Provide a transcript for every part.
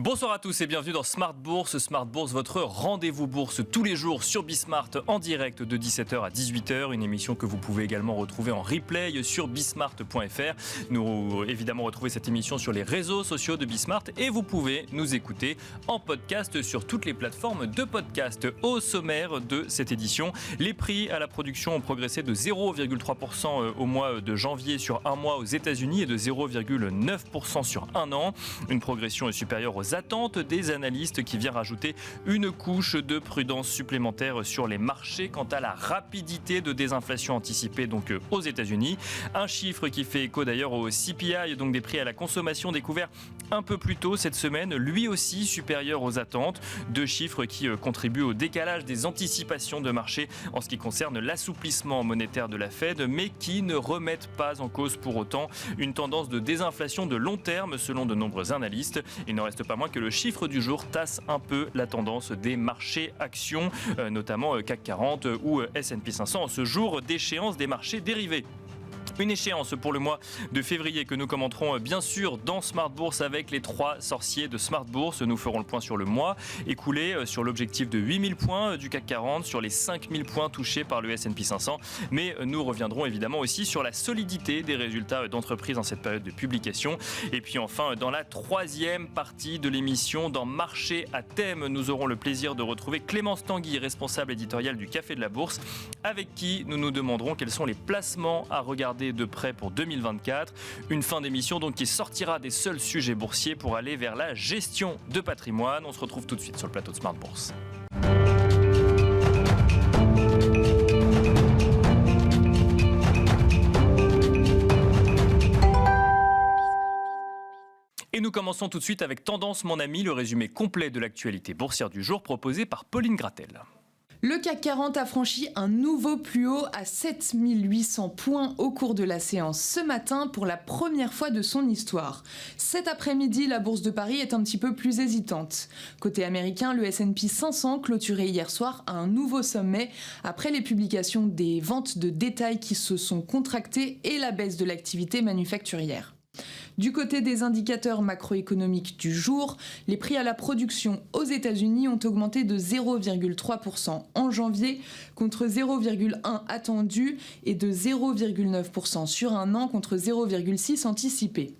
Bonsoir à tous et bienvenue dans Smart Bourse. Smart Bourse, votre rendez-vous bourse tous les jours sur Bismart en direct de 17h à 18h. Une émission que vous pouvez également retrouver en replay sur bismart.fr. Nous évidemment retrouver cette émission sur les réseaux sociaux de Bismart et vous pouvez nous écouter en podcast sur toutes les plateformes de podcast. Au sommaire de cette édition, les prix à la production ont progressé de 0,3% au mois de janvier sur un mois aux États-Unis et de 0,9% sur un an. Une progression est supérieure aux attentes des analystes qui vient rajouter une couche de prudence supplémentaire sur les marchés quant à la rapidité de désinflation anticipée donc aux États-Unis. Un chiffre qui fait écho d'ailleurs au CPI, donc des prix à la consommation découvert un peu plus tôt cette semaine, lui aussi supérieur aux attentes. Deux chiffres qui contribuent au décalage des anticipations de marché en ce qui concerne l'assouplissement monétaire de la Fed, mais qui ne remettent pas en cause pour autant une tendance de désinflation de long terme selon de nombreux analystes. Il n'en reste pas moins que le chiffre du jour tasse un peu la tendance des marchés actions, notamment CAC 40 ou S&P 500 en ce jour d'échéance des marchés dérivés. Une échéance pour le mois de février que nous commenterons bien sûr dans Smart Bourse avec les trois sorciers de Smart Bourse. Nous ferons le point sur le mois écoulé, sur l'objectif de 8000 points du CAC 40, sur les 5000 points touchés par le S&P 500. Mais nous reviendrons évidemment aussi sur la solidité des résultats d'entreprise en cette période de publication. Et puis enfin, dans la troisième partie de l'émission, dans Marché à thème, nous aurons le plaisir de retrouver Clémence Tanguy, responsable éditoriale du Café de la Bourse, avec qui nous nous demanderons quels sont les placements à regarder de près pour 2024. Une fin d'émission donc qui sortira des seuls sujets boursiers pour aller vers la gestion de patrimoine. On se retrouve tout de suite sur le plateau de Smart Bourse. Et nous commençons tout de suite avec Tendance mon ami, le résumé complet de l'actualité boursière du jour proposé par Pauline Gratel. Le CAC 40 a franchi un nouveau plus haut à 7800 points au cours de la séance ce matin pour la première fois de son histoire. Cet après-midi, la bourse de Paris est un petit peu plus hésitante. Côté américain, le S&P 500 clôturait hier soir à un nouveau sommet après les publications des ventes de détail qui se sont contractées et la baisse de l'activité manufacturière. Du côté des indicateurs macroéconomiques du jour, les prix à la production aux États-Unis ont augmenté de 0,3% en janvier contre 0,1% attendu et de 0,9% sur un an contre 0,6% anticipé.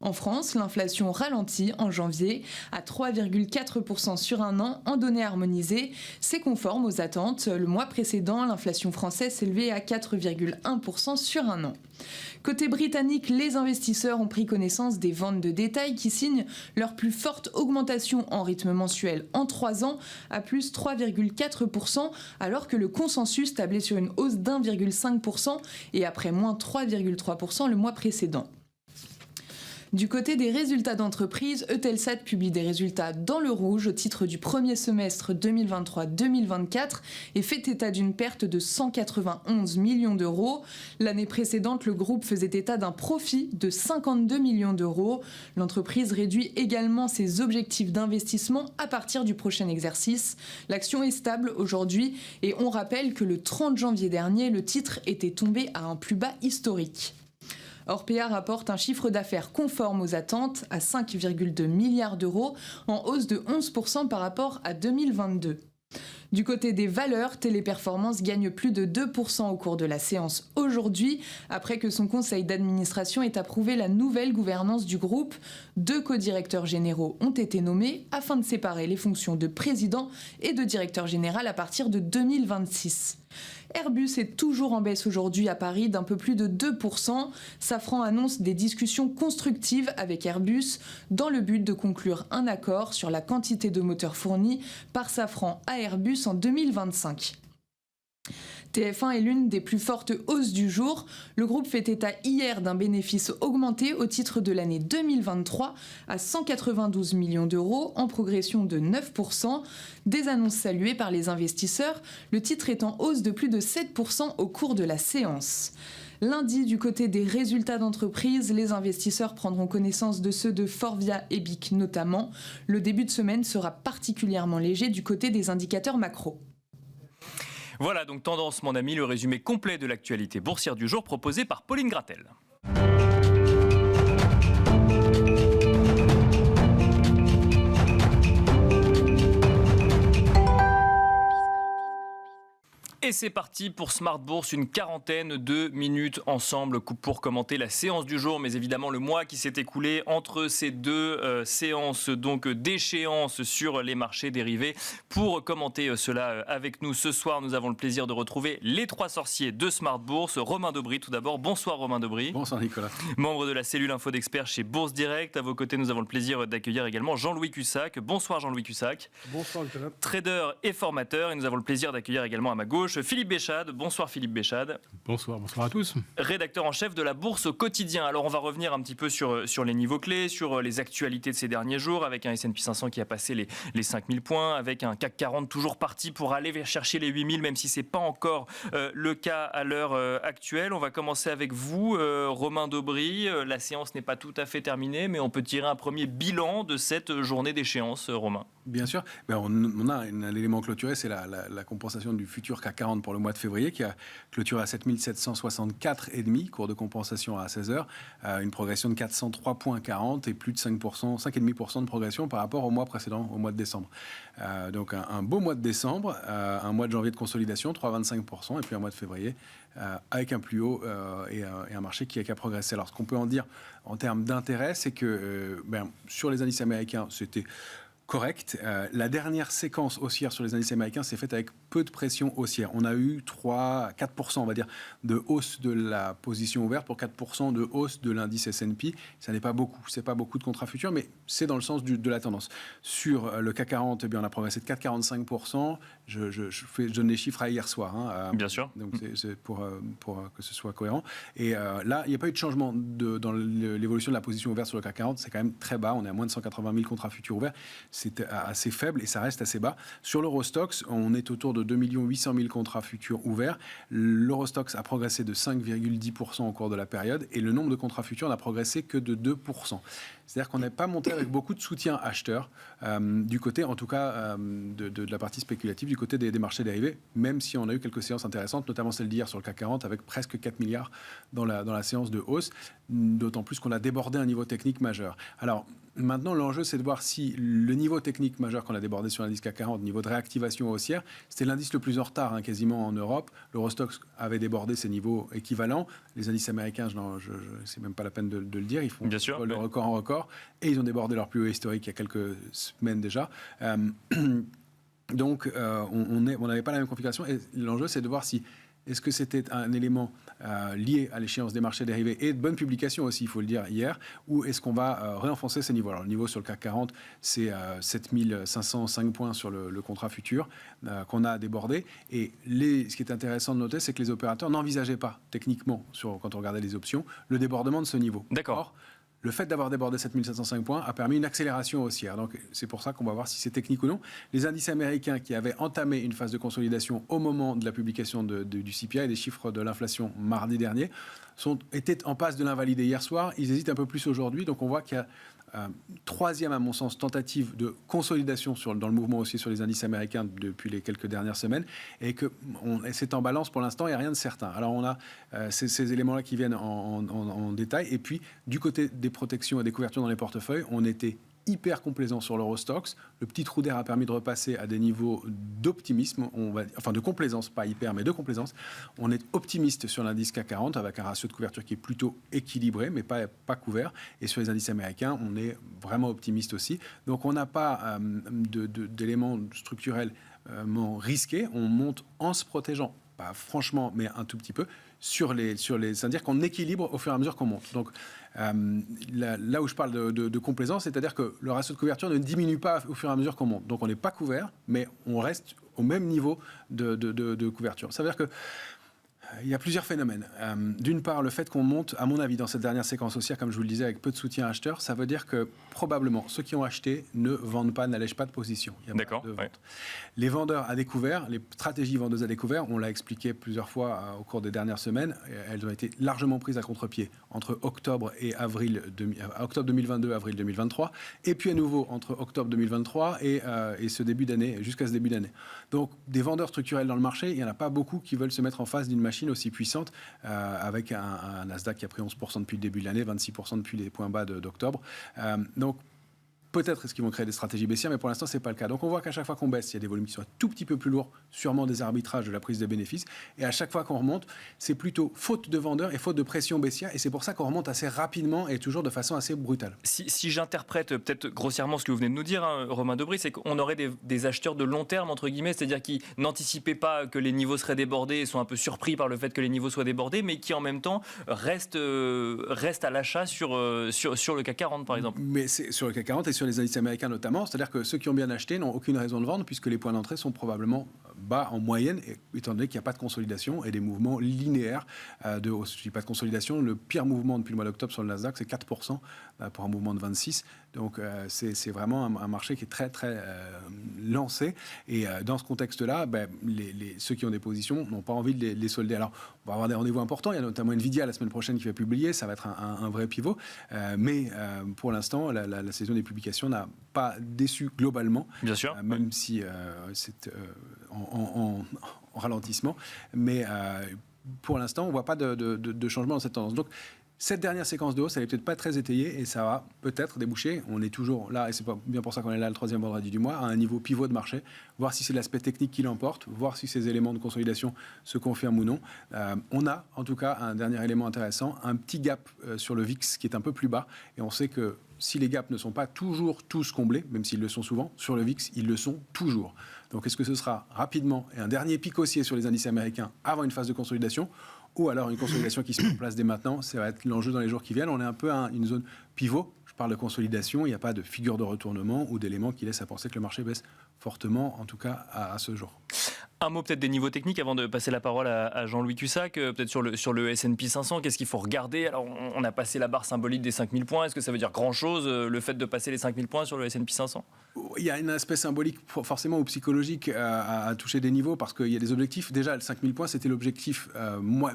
En France, l'inflation ralentit en janvier à 3,4% sur un an en données harmonisées. C'est conforme aux attentes. Le mois précédent, l'inflation française s'élevait à 4,1% sur un an. Côté britannique, les investisseurs ont pris connaissance des ventes de détail qui signent leur plus forte augmentation en rythme mensuel en 3 ans à plus 3,4% alors que le consensus tablait sur une hausse d'1,5% et après moins 3,3% le mois précédent. Du côté des résultats d'entreprise, Eutelsat publie des résultats dans le rouge au titre du premier semestre 2023-2024 et fait état d'une perte de 191 millions d'euros. L'année précédente, le groupe faisait état d'un profit de 52 millions d'euros. L'entreprise réduit également ses objectifs d'investissement à partir du prochain exercice. L'action est stable aujourd'hui et on rappelle que le 30 janvier dernier, le titre était tombé à un plus bas historique. Orpea rapporte un chiffre d'affaires conforme aux attentes à 5,2 milliards d'euros, en hausse de 11% par rapport à 2022. Du côté des valeurs, Téléperformance gagne plus de 2% au cours de la séance aujourd'hui, après que son conseil d'administration ait approuvé la nouvelle gouvernance du groupe. 2 co-directeurs généraux ont été nommés afin de séparer les fonctions de président et de directeur général à partir de 2026. Airbus est toujours en baisse aujourd'hui à Paris d'un peu plus de 2%. Safran annonce des discussions constructives avec Airbus dans le but de conclure un accord sur la quantité de moteurs fournis par Safran à Airbus en 2025. TF1 est l'une des plus fortes hausses du jour. Le groupe fait état hier d'un bénéfice augmenté au titre de l'année 2023 à 192 millions d'euros en progression de 9%. Des annonces saluées par les investisseurs, le titre est en hausse de plus de 7% au cours de la séance. Lundi, du côté des résultats d'entreprise, les investisseurs prendront connaissance de ceux de Forvia et BIC notamment. Le début de semaine sera particulièrement léger du côté des indicateurs macro. Voilà donc Tendance mon ami, le résumé complet de l'actualité boursière du jour proposé par Pauline Gratel. Et c'est parti pour Smart Bourse, une quarantaine de minutes ensemble pour commenter la séance du jour, mais évidemment le mois qui s'est écoulé entre ces deux séances donc d'échéance sur les marchés dérivés. Pour commenter cela avec nous ce soir, nous avons le plaisir de retrouver les trois sorciers de Smart Bourse. Romain Daubry tout d'abord. Bonsoir Romain Daubry. Bonsoir Nicolas. Membre de la cellule info d'experts chez Bourse Direct. À vos côtés, nous avons le plaisir d'accueillir également Jean-Louis Cussac. Bonsoir Jean-Louis Cussac. Bonsoir Nicolas. Trader et formateur. Et nous avons le plaisir d'accueillir également à ma gauche Philippe Béchade. Bonsoir Philippe Béchade. Bonsoir à tous. Rédacteur en chef de la Bourse au quotidien. Alors on va revenir un petit peu sur les niveaux clés, sur les actualités de ces derniers jours, avec un S&P 500 qui a passé les 5000 points, avec un CAC 40 toujours parti pour aller chercher les 8000, même si ce n'est pas encore le cas à l'heure actuelle. On va commencer avec vous, Romain Daubry. La séance n'est pas tout à fait terminée, mais on peut tirer un premier bilan de cette journée d'échéance, Romain. Bien sûr, on a un élément clôturé, c'est la compensation du futur CAC 40 pour le mois de février qui a clôturé à 7764,5, cours de compensation à 16h, une progression de 403,40 et plus de 5%, 5,5% de progression par rapport au mois précédent, au mois de décembre. Donc un beau mois de décembre, un mois de janvier de consolidation, 3,25%, et puis un mois de février avec un plus haut et un marché qui a progressé. Alors ce qu'on peut en dire en termes d'intérêt, c'est que sur les indices américains, c'était correct. La dernière séquence haussière sur les indices américains s'est faite avec peu de pression haussière. On a eu 3-4%, on va dire, de hausse de la position ouverte pour 4% de hausse de l'indice S&P. Ça n'est pas beaucoup. C'est pas beaucoup de contrats futurs, mais c'est dans le sens de la tendance. Sur le CAC 40, on a progressé de 4,45%. Je donne les chiffres à hier soir. Bien sûr. Donc c'est pour que ce soit cohérent. Et là, il n'y a pas eu de changement dans l'évolution de la position ouverte sur le CAC 40. C'est quand même très bas. On est à moins de 180 000 contrats futurs ouverts. C'est assez faible et ça reste assez bas. Sur l'Eurostoxx, on est autour de 2 800 000 contrats futurs ouverts. L'Eurostoxx a progressé de 5,10% au cours de la période et le nombre de contrats futurs n'a progressé que de 2%. C'est-à-dire qu'on n'est pas monté avec beaucoup de soutien acheteurs du côté, en tout cas, de la partie spéculative, du côté des marchés dérivés, même si on a eu quelques séances intéressantes, notamment celle d'hier sur le CAC 40 avec presque 4 milliards dans la séance de hausse, d'autant plus qu'on a débordé un niveau technique majeur. Alors, maintenant, l'enjeu, c'est de voir si le niveau technique majeur qu'on a débordé sur l'indice CAC 40, niveau de réactivation haussière, c'était l'indice le plus en retard, quasiment en Europe. L'Eurostoxx avait débordé ses niveaux équivalents. Les indices américains, c'est même pas la peine de le dire, ils font le record en record. Et ils ont débordé leur plus haut historique il y a quelques semaines déjà. Donc, on n'avait pas la même configuration. Et l'enjeu, c'est de voir si est-ce que c'était un élément lié à l'échéance des marchés dérivés et de bonne publication aussi, il faut le dire, hier, ou est-ce qu'on va réenfoncer ces niveaux? Alors, le niveau sur le CAC 40, c'est 7505 points sur le contrat futur qu'on a débordé. Et ce qui est intéressant de noter, c'est que les opérateurs n'envisageaient pas, techniquement, quand on regardait les options, le débordement de ce niveau. D'accord. Or, le fait d'avoir débordé 7705 points a permis une accélération haussière. Donc, c'est pour ça qu'on va voir si c'est technique ou non. Les indices américains qui avaient entamé une phase de consolidation au moment de la publication du CPI et des chiffres de l'inflation mardi dernier étaient en passe de l'invalider hier soir. Ils hésitent un peu plus aujourd'hui. Donc, on voit qu'il y a troisième, à mon sens, tentative de consolidation dans le mouvement haussier sur les indices américains depuis les quelques dernières semaines et que c'est en balance pour l'instant, il n'y a rien de certain. Alors on a ces éléments-là qui viennent en détail et puis du côté des protections et des couvertures dans les portefeuilles, on était hyper complaisant sur l'Eurostoxx. Le petit trou d'air a permis de repasser à des niveaux d'optimisme, de complaisance, pas hyper, mais de complaisance. On est optimiste sur l'indice CAC 40 avec un ratio de couverture qui est plutôt équilibré, mais pas couvert. Et sur les indices américains, on est vraiment optimiste aussi. Donc on n'a pas d'éléments structurels risqués. On monte en se protégeant, pas franchement, mais un tout petit peu, c'est-à-dire qu'on équilibre au fur et à mesure qu'on monte. Donc, là où je parle de complaisance, c'est-à-dire que le ratio de couverture ne diminue pas au fur et à mesure qu'on monte. Donc, on n'est pas couvert, mais on reste au même niveau de couverture. Ça veut dire que il y a plusieurs phénomènes. D'une part, le fait qu'on monte, à mon avis, dans cette dernière séquence haussière, comme je vous le disais, avec peu de soutien acheteur, ça veut dire que probablement ceux qui ont acheté ne vendent pas, n'allègent pas de position. Il y a D'accord. pas de vente. Les vendeurs à découvert, les stratégies vendeuses à découvert, on l'a expliqué plusieurs fois au cours des dernières semaines, elles ont été largement prises à contre-pied entre octobre 2022 et avril 2023, et puis à nouveau entre octobre 2023 et ce début d'année, jusqu'à ce début d'année. Donc des vendeurs structurels dans le marché, il n'y en a pas beaucoup qui veulent se mettre en face d'une machine aussi puissante, avec un Nasdaq qui a pris 11% depuis le début de l'année, 26% depuis les points bas d'octobre. Donc peut-être est-ce qu'ils vont créer des stratégies baissières, mais pour l'instant, c'est pas le cas. Donc on voit qu'à chaque fois qu'on baisse, il y a des volumes qui sont un tout petit peu plus lourds, sûrement des arbitrages de la prise de bénéfices. Et à chaque fois qu'on remonte, c'est plutôt faute de vendeurs et faute de pression baissière. Et c'est pour ça qu'on remonte assez rapidement et toujours de façon assez brutale. Si j'interprète peut-être grossièrement ce que vous venez de nous dire, hein, Romain Debré, c'est qu'on aurait des acheteurs de long terme, entre guillemets, c'est-à-dire qui n'anticipaient pas que les niveaux seraient débordés et sont un peu surpris par le fait que les niveaux soient débordés, mais qui en même temps restent à l'achat sur le CAC 40, par exemple. Mais c'est sur le CAC 40 et sur les indices américains notamment, c'est-à-dire que ceux qui ont bien acheté n'ont aucune raison de vendre puisque les points d'entrée sont probablement bas en moyenne, étant donné qu'il n'y a pas de consolidation et des mouvements linéaires de hausse. Je ne dis pas de consolidation, le pire mouvement depuis le mois d'octobre sur le Nasdaq, c'est 4% pour un mouvement de 26. Donc c'est vraiment un marché qui est très très lancé. Et dans ce contexte-là, ceux qui ont des positions n'ont pas envie de les solder. Alors, on va avoir des rendez-vous importants. Il y a notamment Nvidia la semaine prochaine qui va publier. Ça va être un vrai pivot. Mais pour l'instant, la saison des publications n'a pas déçu globalement. Bien sûr. Même si c'est en ralentissement. Mais pour l'instant, on ne voit pas de changement dans cette tendance. Donc, cette dernière séquence de hausse, elle n'est peut-être pas très étayée et ça va peut-être déboucher. On est toujours là, et c'est pas bien pour ça qu'on est là le troisième vendredi du mois, à un niveau pivot de marché, voir si c'est l'aspect technique qui l'emporte, voir si ces éléments de consolidation se confirment ou non. On a en tout cas un dernier élément intéressant, un petit gap sur le VIX qui est un peu plus bas, et on sait que si les gaps ne sont pas toujours tous comblés, même s'ils le sont souvent, sur le VIX, ils le sont toujours. Donc est-ce que ce sera rapidement et un dernier pic haussier sur les indices américains avant une phase de consolidation, ou alors une consolidation qui se met en place dès maintenant? Ça va être l'enjeu dans les jours qui viennent. On est un peu à une zone pivot. Je parle de consolidation. Il n'y a pas de figure de retournement ou d'éléments qui laissent à penser que le marché baisse fortement, en tout cas à ce jour. Un mot peut-être des niveaux techniques avant de passer la parole à Jean-Louis Cussac, peut-être sur le S&P 500, qu'est-ce qu'il faut regarder? Alors on a passé la barre symbolique des 5000 points, est-ce que ça veut dire grand-chose le fait de passer les 5000 points sur le S&P 500? Il y a un aspect symbolique forcément ou psychologique à toucher des niveaux parce qu'il y a des objectifs. Déjà, le 5000 points, c'était l'objectif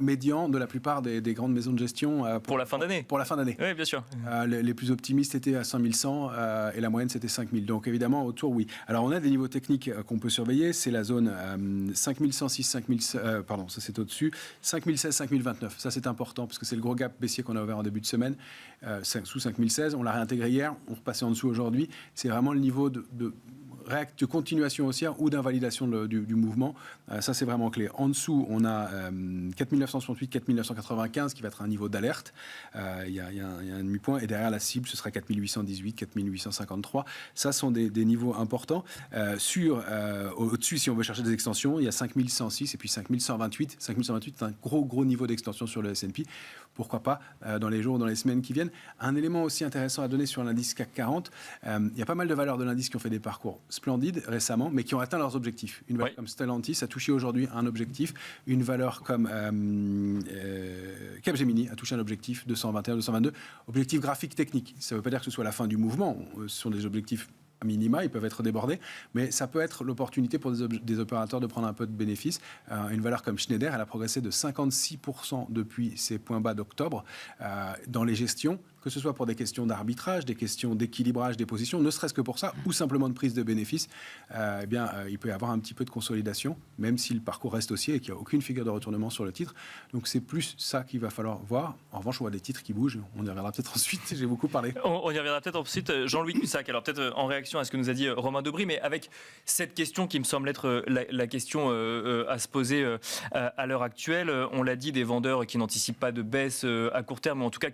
médian de la plupart des grandes maisons de gestion. Pour la fin d'année. Pour la fin d'année. Oui, bien sûr. Les plus optimistes étaient à 5100 et la moyenne, c'était 5000. Donc évidemment, autour, oui. Alors on a des niveaux techniques qu'on peut surveiller. C'est la zone 5106, 5000, pardon, ça c'est au-dessus. 5016, 5029. Ça c'est important parce que c'est le gros gap baissier qu'on a ouvert en début de semaine. Sous 5016, on l'a réintégré hier, on repassait en dessous aujourd'hui. C'est vraiment le niveau de continuation haussière ou d'invalidation du mouvement. Ça, c'est vraiment clé. En dessous, on a 4968, 4995 qui va être un niveau d'alerte. Il y a un demi-point. Et derrière la cible, ce sera 4818, 4853. Ça sont des niveaux importants. Au-dessus, si on veut chercher des extensions, il y a 5106 et puis 5128. 5128, c'est un gros niveau d'extension sur le S&P. Pourquoi pas dans les jours ou dans les semaines qui viennent. Un élément aussi intéressant à donner sur l'indice CAC 40, il y a pas mal de valeurs de l'indice qui ont fait des parcours splendides récemment, mais qui ont atteint leurs objectifs. Une valeur comme Stellantis a touché aujourd'hui un objectif. Une valeur comme Capgemini a touché un objectif 221, 222. Objectif graphique technique. Ça ne veut pas dire que ce soit la fin du mouvement. Ce sont des objectifs à minima, ils peuvent être débordés, mais ça peut être l'opportunité pour des opérateurs de prendre un peu de bénéfices. Une valeur comme Schneider, elle a progressé de 56% depuis ses points bas d'octobre dans les gestions, que ce soit pour des questions d'arbitrage, des questions d'équilibrage des positions, ne serait-ce que pour ça, ou simplement de prise de bénéfices, il peut y avoir un petit peu de consolidation, même si le parcours reste haussier et qu'il n'y a aucune figure de retournement sur le titre. Donc c'est plus ça qu'il va falloir voir. En revanche, on voit des titres qui bougent. On y reviendra peut-être ensuite, j'ai beaucoup parlé. On y reviendra peut-être ensuite. Jean-Louis Cussac, alors peut-être en réaction à ce que nous a dit Romain Debré, mais avec cette question qui me semble être la question à se poser à l'heure actuelle. On l'a dit, des vendeurs qui n'anticipent pas de baisse à court terme, mais en tout cas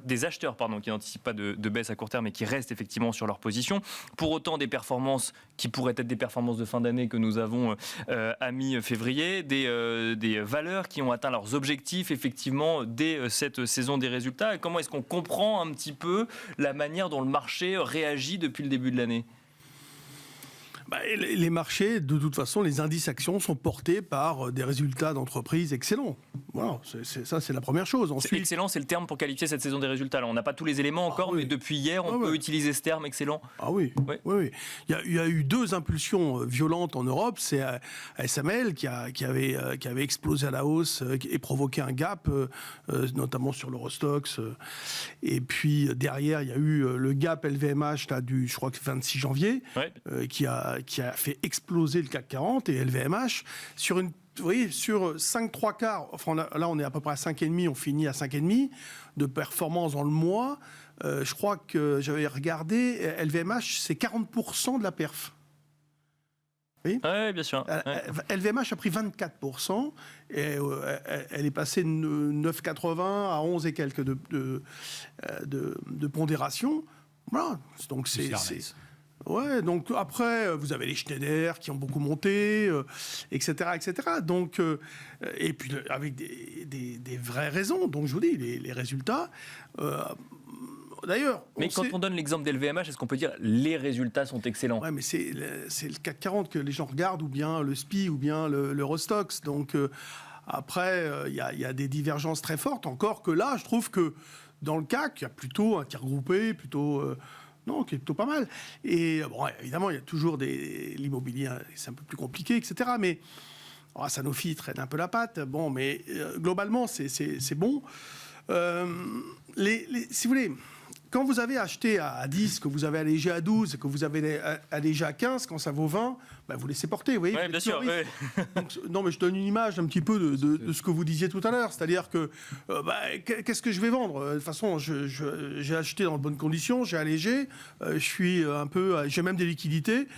des acheteurs qui n'anticipent pas de baisse à court terme et qui restent effectivement sur leur position. Pour autant, des performances qui pourraient être des performances de fin d'année que nous avons à mi-février, des valeurs qui ont atteint leurs objectifs effectivement dès cette saison des résultats. Et comment est-ce qu'on comprend un petit peu la manière dont le marché réagit depuis le début de l'année ? Les marchés, de toute façon, les indices actions sont portés par des résultats d'entreprises excellents. Voilà, c'est la première chose. Ensuite, excellent, c'est le terme pour qualifier cette saison des résultats. Là, on n'a pas tous les éléments encore, mais depuis hier, on peut utiliser ce terme excellent. Ah oui, oui. Il y a eu deux impulsions violentes en Europe. C'est ASML qui avait explosé à la hausse et provoqué un gap, notamment sur l'Eurostoxx. Et puis derrière, il y a eu le gap LVMH je crois que 26 janvier, qui a a fait exploser le CAC 40 et LVMH sur une. Vous voyez, sur 5 3/4, enfin là on est à peu près à 5,5, on finit à 5,5 de performance dans le mois. Je crois que j'avais regardé, LVMH, c'est 40% de la perf. Oui, bien sûr. LVMH a pris 24%, et elle est passée de 9,80 à 11 et quelques de pondération. Voilà, donc c'est ouais, donc après, vous avez les Schneider qui ont beaucoup monté, etc., etc. Donc, et puis avec des vraies raisons. Donc, je vous dis, les résultats. D'ailleurs, mais quand on donne l'exemple d'LVMH, est-ce qu'on peut dire les résultats sont excellents? Ouais, mais c'est le CAC 40 que les gens regardent, ou bien le SPI, ou bien l'Eurostoxx. Donc, après, il y a des divergences très fortes. Encore que là, je trouve que dans le CAC, il y a plutôt un tiers groupé, plutôt. Non, qui est plutôt pas mal. Et bon, évidemment, il y a toujours l'immobilier, c'est un peu plus compliqué, etc. Mais Sanofi traîne un peu la patte. Bon, mais globalement, c'est bon. Si vous voulez, quand vous avez acheté à 10, que vous avez allégé à 12, que vous avez allégé à 15, quand ça vaut 20, vous laissez porter, vous voyez. Oui, bien sûr. Ouais. Donc, non, mais je donne une image un petit peu de ce que vous disiez tout à l'heure. C'est-à-dire que, qu'est-ce que je vais vendre? De toute façon, j'ai acheté dans de bonnes conditions, j'ai allégé, je suis j'ai même des liquidités.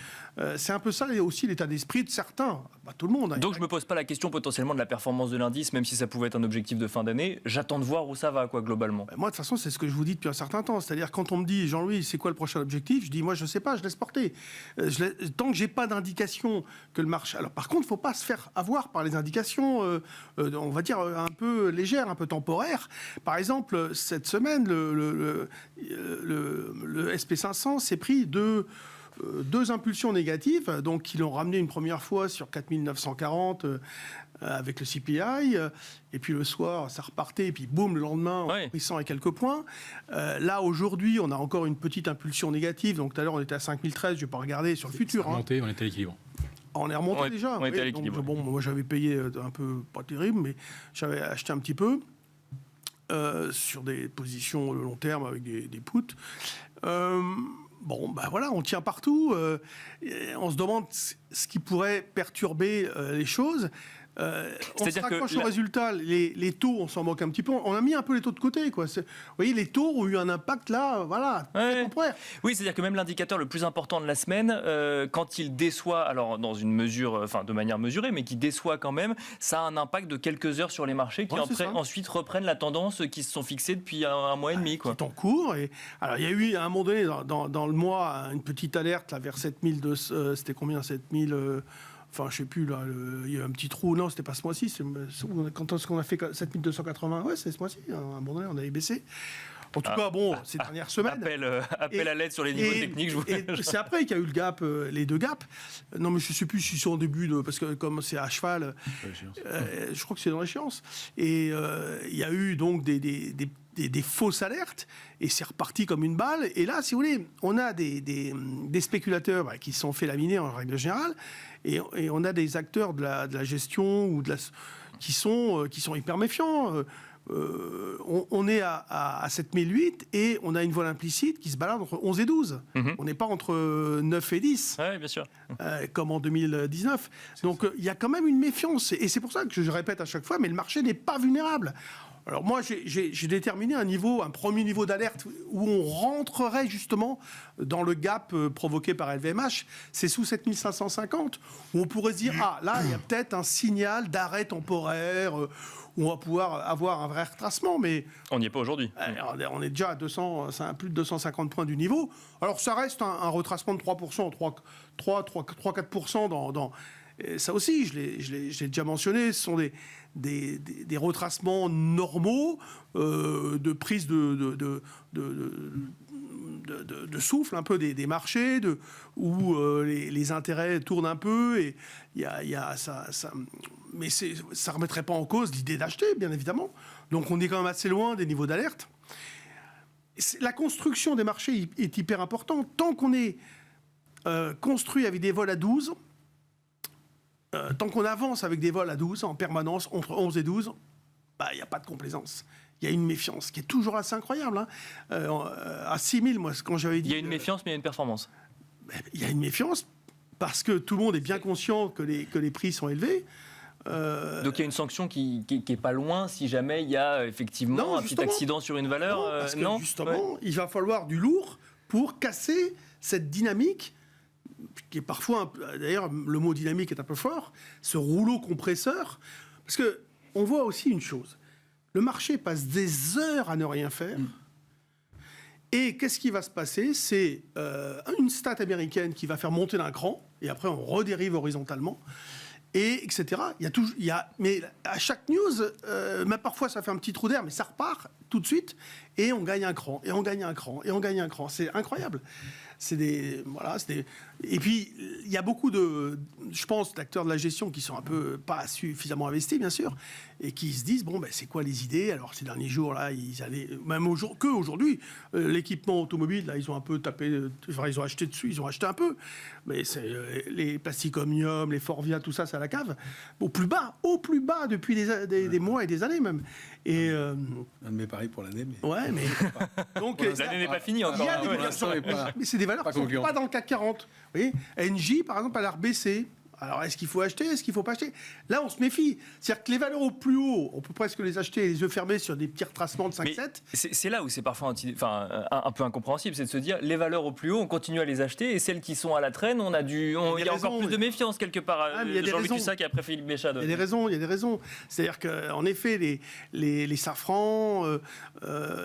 C'est un peu ça aussi l'état d'esprit de certains, pas tout le monde. Donc je ne me pose pas la question potentiellement de la performance de l'indice, même si ça pouvait être un objectif de fin d'année. J'attends de voir où ça va, globalement. Moi, de toute façon, c'est ce que je vous dis depuis un certain temps. C'est-à-dire, quand on me dit, Jean-Louis, c'est quoi le prochain objectif? Je dis, moi, je ne sais pas, je laisse porter. Tant que je n'ai pas d'indication que le marché... Alors, par contre, il ne faut pas se faire avoir par les indications, on va dire, un peu légères, un peu temporaires. Par exemple, cette semaine, le SP500 s'est pris deux impulsions négatives, donc qui l'ont ramené une première fois sur 4940 avec le CPI, et puis le soir ça repartait, et puis boum, le lendemain on a pris 100 et quelques points. Là aujourd'hui on a encore une petite impulsion négative, donc tout à l'heure on était à 5013, je ne vais pas regarder sur le futur. On est à l'équilibre. On est remonté déjà. On était à l'équilibre. Bon, moi j'avais payé un peu, pas terrible, mais j'avais acheté un petit peu sur des positions de long terme avec des puts. Bon, voilà, on tient partout. On se demande ce qui pourrait perturber les choses. On se raccroche au résultat. Les taux, on s'en moque un petit peu. On a mis un peu les taux de côté, quoi. Vous voyez, les taux ont eu un impact là, voilà, très temporaire. Oui, c'est-à-dire que même l'indicateur le plus important de la semaine, quand il déçoit, alors dans une mesure, de manière mesurée, mais qui déçoit quand même, ça a un impact de quelques heures sur les marchés qui ensuite reprennent la tendance qui se sont fixées depuis un mois et demi, quoi. C'est en cours. Alors, il y a eu à un moment donné dans le mois une petite alerte là, vers 7200, c'était combien, 7000 enfin, je sais plus, là, il y a eu un petit trou. Non, c'était pas ce mois-ci. Quand est-ce qu'on a fait 7280? Ouais, c'est ce mois-ci. À un moment donné, on avait baissé. En tout cas, bon, ces dernières semaines. Appel à l'aide sur les niveaux techniques. C'est après qu'il y a eu le gap, les deux gaps. Non, mais je ne sais plus si c'est en début, parce que comme c'est à cheval, je crois que c'est dans l'échéance. Et il y a eu donc des fausses alertes, et c'est reparti comme une balle. Et là, si vous voulez, on a des spéculateurs qui se sont fait laminer en règle générale, et on a des acteurs de la gestion qui sont hyper méfiants. On est à 7008 et on a une voile implicite qui se balade entre 11 et 12. On n'est pas entre 9 et 10, bien sûr. comme en 2019. Donc il y a quand même une méfiance. Et c'est pour ça que je répète à chaque fois, mais le marché n'est pas vulnérable. Alors moi, j'ai déterminé un premier niveau d'alerte où on rentrerait justement dans le gap provoqué par LVMH. C'est sous 7550, où on pourrait se dire, là, il y a peut-être un signal d'arrêt temporaire, où on va pouvoir avoir un vrai retracement, mais... On n'y est pas aujourd'hui. On est déjà à plus de 250 points du niveau. Alors ça reste un retracement de 3%, 3-4% ça aussi, je l'ai déjà mentionné, ce sont des retracements normaux de prise de souffle un peu des marchés, où les intérêts tournent un peu, et il y a ça, mais ça ne remettrait pas en cause l'idée d'acheter, bien évidemment. Donc on est quand même assez loin des niveaux d'alerte. La construction des marchés est hyper importante. Tant qu'on est construit avec des vols à 12, tant qu'on avance avec des vols à 12 en permanence, entre 11 et 12, il n'y a pas de complaisance. Il y a une méfiance qui est toujours assez incroyable. À 6000, moi, quand j'avais dit... Il y a une méfiance, mais il y a une performance. Il y a une méfiance parce que tout le monde est bien conscient que les prix sont élevés. Donc il y a une sanction qui est pas loin si jamais il y a effectivement un petit accident sur une valeur. Non, parce que justement, il va falloir du lourd pour casser cette dynamique qui est parfois, d'ailleurs le mot dynamique est un peu fort, ce rouleau compresseur, parce que on voit aussi une chose, le marché passe des heures à ne rien faire. Et qu'est-ce qui va se passer? C'est une stat américaine qui va faire monter d'un cran, et après on redérive horizontalement, et etc. Mais à chaque news, même parfois ça fait un petit trou d'air, mais ça repart tout de suite, et on gagne un cran, et on gagne un cran, et on gagne un cran. C'est incroyable. Et puis, il y a beaucoup je pense, d'acteurs de la gestion qui sont un peu pas suffisamment investis, bien sûr, et qui se disent, bon, ben, c'est quoi les idées? Alors, ces derniers jours, là, ils allaient, même qu'aujourd'hui, l'équipement automobile, là, ils ont un peu tapé, ils ont acheté dessus, ils ont acheté un peu, mais c'est les Plastic Omnium, les Forvia, tout ça, c'est à la cave, au plus bas depuis des mois et des années même. Et un de mes paris pour l'année. Mais... Ouais, mais donc l'année n'est pas finie encore. Il y a des mais c'est des valeurs qui ne sont pas dans le CAC 40. Vous voyez, NJ, par exemple, elle a rebaissé. Alors, est-ce qu'il faut acheter? Est-ce qu'il ne faut pas acheter? Là, on se méfie. C'est-à-dire que les valeurs au plus haut, on peut presque les acheter les yeux fermés sur des petits retracements de 5-7. C'est là où c'est parfois un peu incompréhensible, c'est de se dire les valeurs au plus haut, on continue à les acheter, et celles qui sont à la traîne, il y a encore plus de méfiance quelque part. Jean-Louis Cussac après Philippe Béchade. Il y a des raisons. C'est-à-dire qu'en effet, les safrans,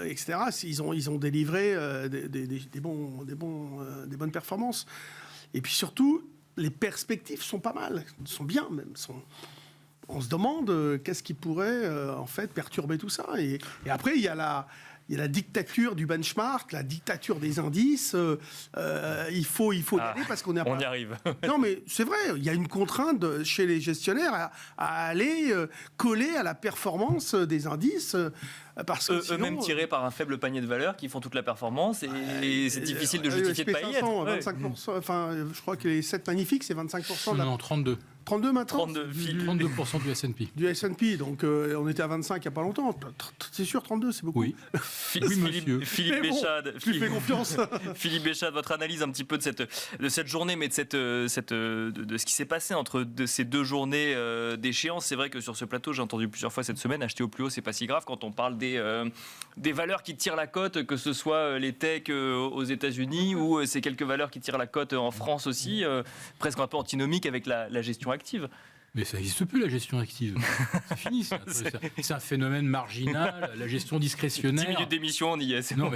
etc., ils ont délivré des bonnes performances. Et puis surtout, les perspectives sont pas mal, sont bien même. On se demande qu'est-ce qui pourrait en fait perturber tout ça. Et après, il y a la dictature du benchmark, la dictature des indices. Il faut y aller parce qu'on est. On y arrive. Non, mais c'est vrai. Il y a une contrainte chez les gestionnaires à aller coller à la performance des indices. Parce que sinon, eux-mêmes tirés par un faible panier de valeurs qui font toute la performance et c'est difficile de justifier de ne pas y être. 25%, enfin, je crois que les 7 magnifiques, c'est 25%. Non, 32. 32 maintenant 32% du S&P. Du S&P, donc on était à 25 il n'y a pas longtemps. C'est sûr, 32, c'est beaucoup. Oui. Philippe Béchade. Je lui fais confiance. Philippe Béchade, votre analyse un petit peu de cette journée, mais de ce qui s'est passé entre ces deux journées d'échéance. C'est vrai que sur ce plateau, j'ai entendu plusieurs fois cette semaine, acheter au plus haut, c'est pas si grave quand on parle des valeurs qui tirent la cote, que ce soit les techs aux États-Unis ou ces quelques valeurs qui tirent la cote en France aussi, presque un peu antinomique avec la gestion active. Mais ça n'existe plus, la gestion active. C'est fini. C'est un phénomène marginal, la gestion discrétionnaire. 10 minutes d'émission, on y est. Non,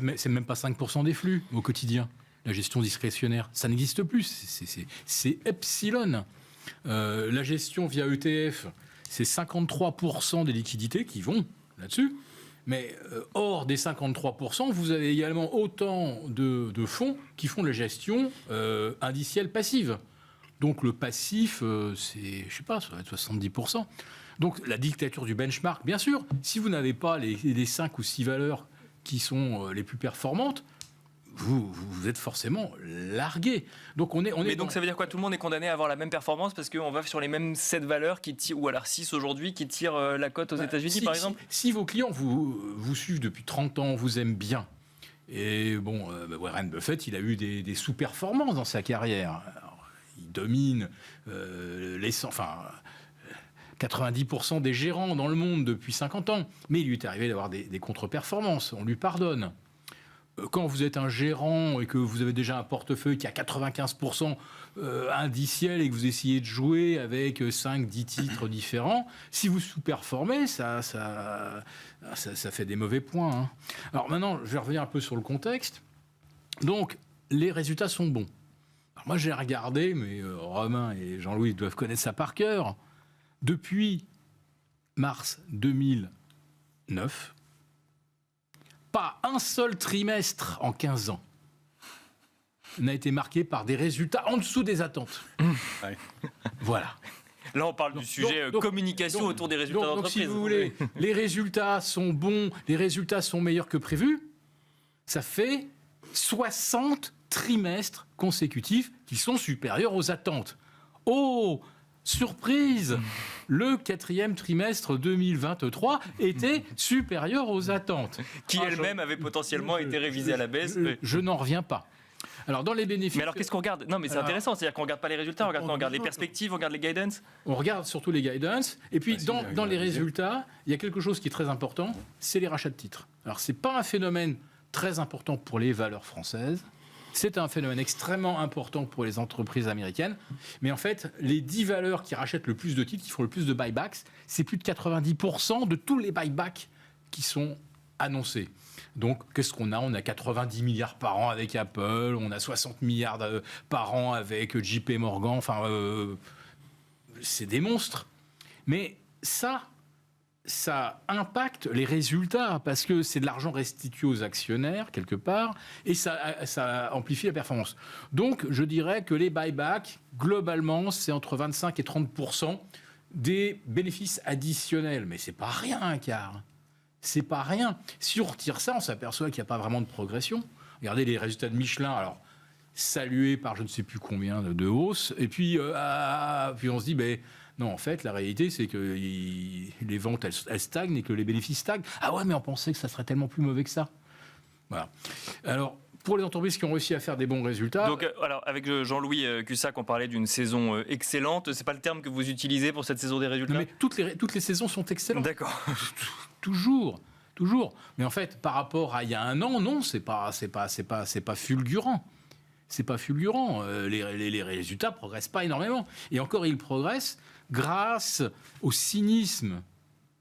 mais c'est même pas 5% des flux au quotidien. La gestion discrétionnaire, ça n'existe plus. C'est epsilon. La gestion via ETF, c'est 53% des liquidités qui vont là-dessus. Mais hors des 53%, vous avez également autant de fonds qui font la gestion indicielle passive. Donc le passif, c'est, je sais pas, ça va être 70%. Donc la dictature du benchmark, bien sûr, si vous n'avez pas les 5 ou 6 valeurs qui sont les plus performantes, vous êtes forcément largué. Donc donc ça veut dire quoi? Tout le monde est condamné à avoir la même performance parce qu'on va sur les mêmes 7 valeurs qui tirent, ou alors 6 aujourd'hui, qui tirent la cote aux États-Unis, par exemple? Si vos clients vous suivent depuis 30 ans, vous aiment bien, et bon, Warren Buffett, il a eu des sous-performances dans sa carrière. Il domine 90% des gérants dans le monde depuis 50 ans. Mais il lui est arrivé d'avoir des contre-performances. On lui pardonne. Quand vous êtes un gérant et que vous avez déjà un portefeuille qui a 95% indiciel et que vous essayez de jouer avec 5-10 titres différents, si vous sous-performez, ça fait des mauvais points. Hein. Alors maintenant, je vais revenir un peu sur le contexte. Donc, les résultats sont bons. Alors moi, j'ai regardé, mais Romain et Jean-Louis doivent connaître ça par cœur. Depuis mars 2009, pas un seul trimestre en 15 ans n'a été marqué par des résultats en dessous des attentes. Ouais. Voilà. Là, on parle du sujet communication autour des résultats d'entreprise. Donc, si vous voulez, les résultats sont bons, les résultats sont meilleurs que prévu. Ça fait 60 trimestres consécutifs qui sont supérieurs aux attentes. Oh, surprise! Le 4e trimestre 2023 était supérieur aux attentes. Qui elle-même avait potentiellement été révisée à la baisse. Je n'en reviens pas. Alors, dans les bénéfices... Mais alors, qu'est-ce qu'on regarde? Non, mais c'est intéressant. C'est-à-dire qu'on ne regarde pas les résultats, on regarde les perspectives, on regarde les guidance. On regarde surtout les guidance. Et puis, dans les résultats, il y a quelque chose qui est très important, c'est les rachats de titres. Alors, ce n'est pas un phénomène très important pour les valeurs françaises. C'est un phénomène extrêmement important pour les entreprises américaines. Mais en fait, les 10 valeurs qui rachètent le plus de titres, qui font le plus de buybacks, c'est plus de 90% de tous les buybacks qui sont annoncés. Donc, qu'est-ce qu'on a? On a 90 milliards par an avec Apple, on a 60 milliards par an avec JP Morgan. Enfin, c'est des monstres. Mais ça impacte les résultats parce que c'est de l'argent restitué aux actionnaires quelque part et ça amplifie la performance. Donc je dirais que les buybacks, globalement, c'est entre 25 et 30% des bénéfices additionnels. Mais c'est pas rien, un quart. C'est pas rien. Si on retire ça, on s'aperçoit qu'il n'y a pas vraiment de progression. Regardez les résultats de Michelin. Alors, salués par je ne sais plus combien de hausses. Et puis, puis on se dit, ben, non, en fait, la réalité, c'est que les ventes, elles stagnent et que les bénéfices stagnent. Ah ouais, mais on pensait que ça serait tellement plus mauvais que ça. Voilà. Alors, pour les entreprises qui ont réussi à faire des bons résultats... Donc, alors, avec Jean-Louis Cussac, on parlait d'une saison excellente. C'est pas le terme que vous utilisez pour cette saison des résultats? Non, mais toutes les saisons sont excellentes. D'accord. Toujours. Mais en fait, par rapport à il y a un an, non, c'est pas fulgurant. C'est pas fulgurant. Les résultats progressent pas énormément. Et encore, ils progressent grâce au cynisme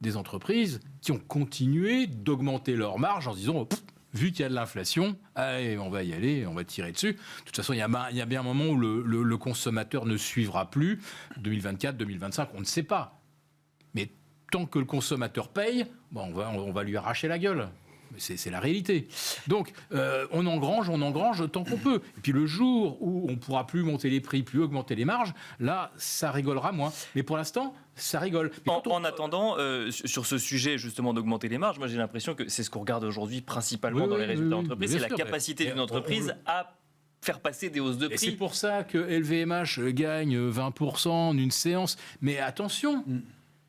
des entreprises qui ont continué d'augmenter leurs marges en se disant vu qu'il y a de l'inflation, allez, on va y aller, on va tirer dessus. De toute façon, il y a bien un moment où le consommateur ne suivra plus. 2024, 2025, on ne sait pas. Mais tant que le consommateur paye, bon, on va lui arracher la gueule. C'est la réalité. Donc, on engrange tant qu'on peut. Et puis le jour où on ne pourra plus monter les prix, plus augmenter les marges, là, ça rigolera moins. Mais pour l'instant, ça rigole. En attendant, sur ce sujet justement d'augmenter les marges, moi j'ai l'impression que c'est ce qu'on regarde aujourd'hui principalement dans les résultats d'entreprise, c'est la capacité d'une entreprise à faire passer des hausses de prix. Et c'est pour ça que LVMH gagne 20% en une séance. Mais attention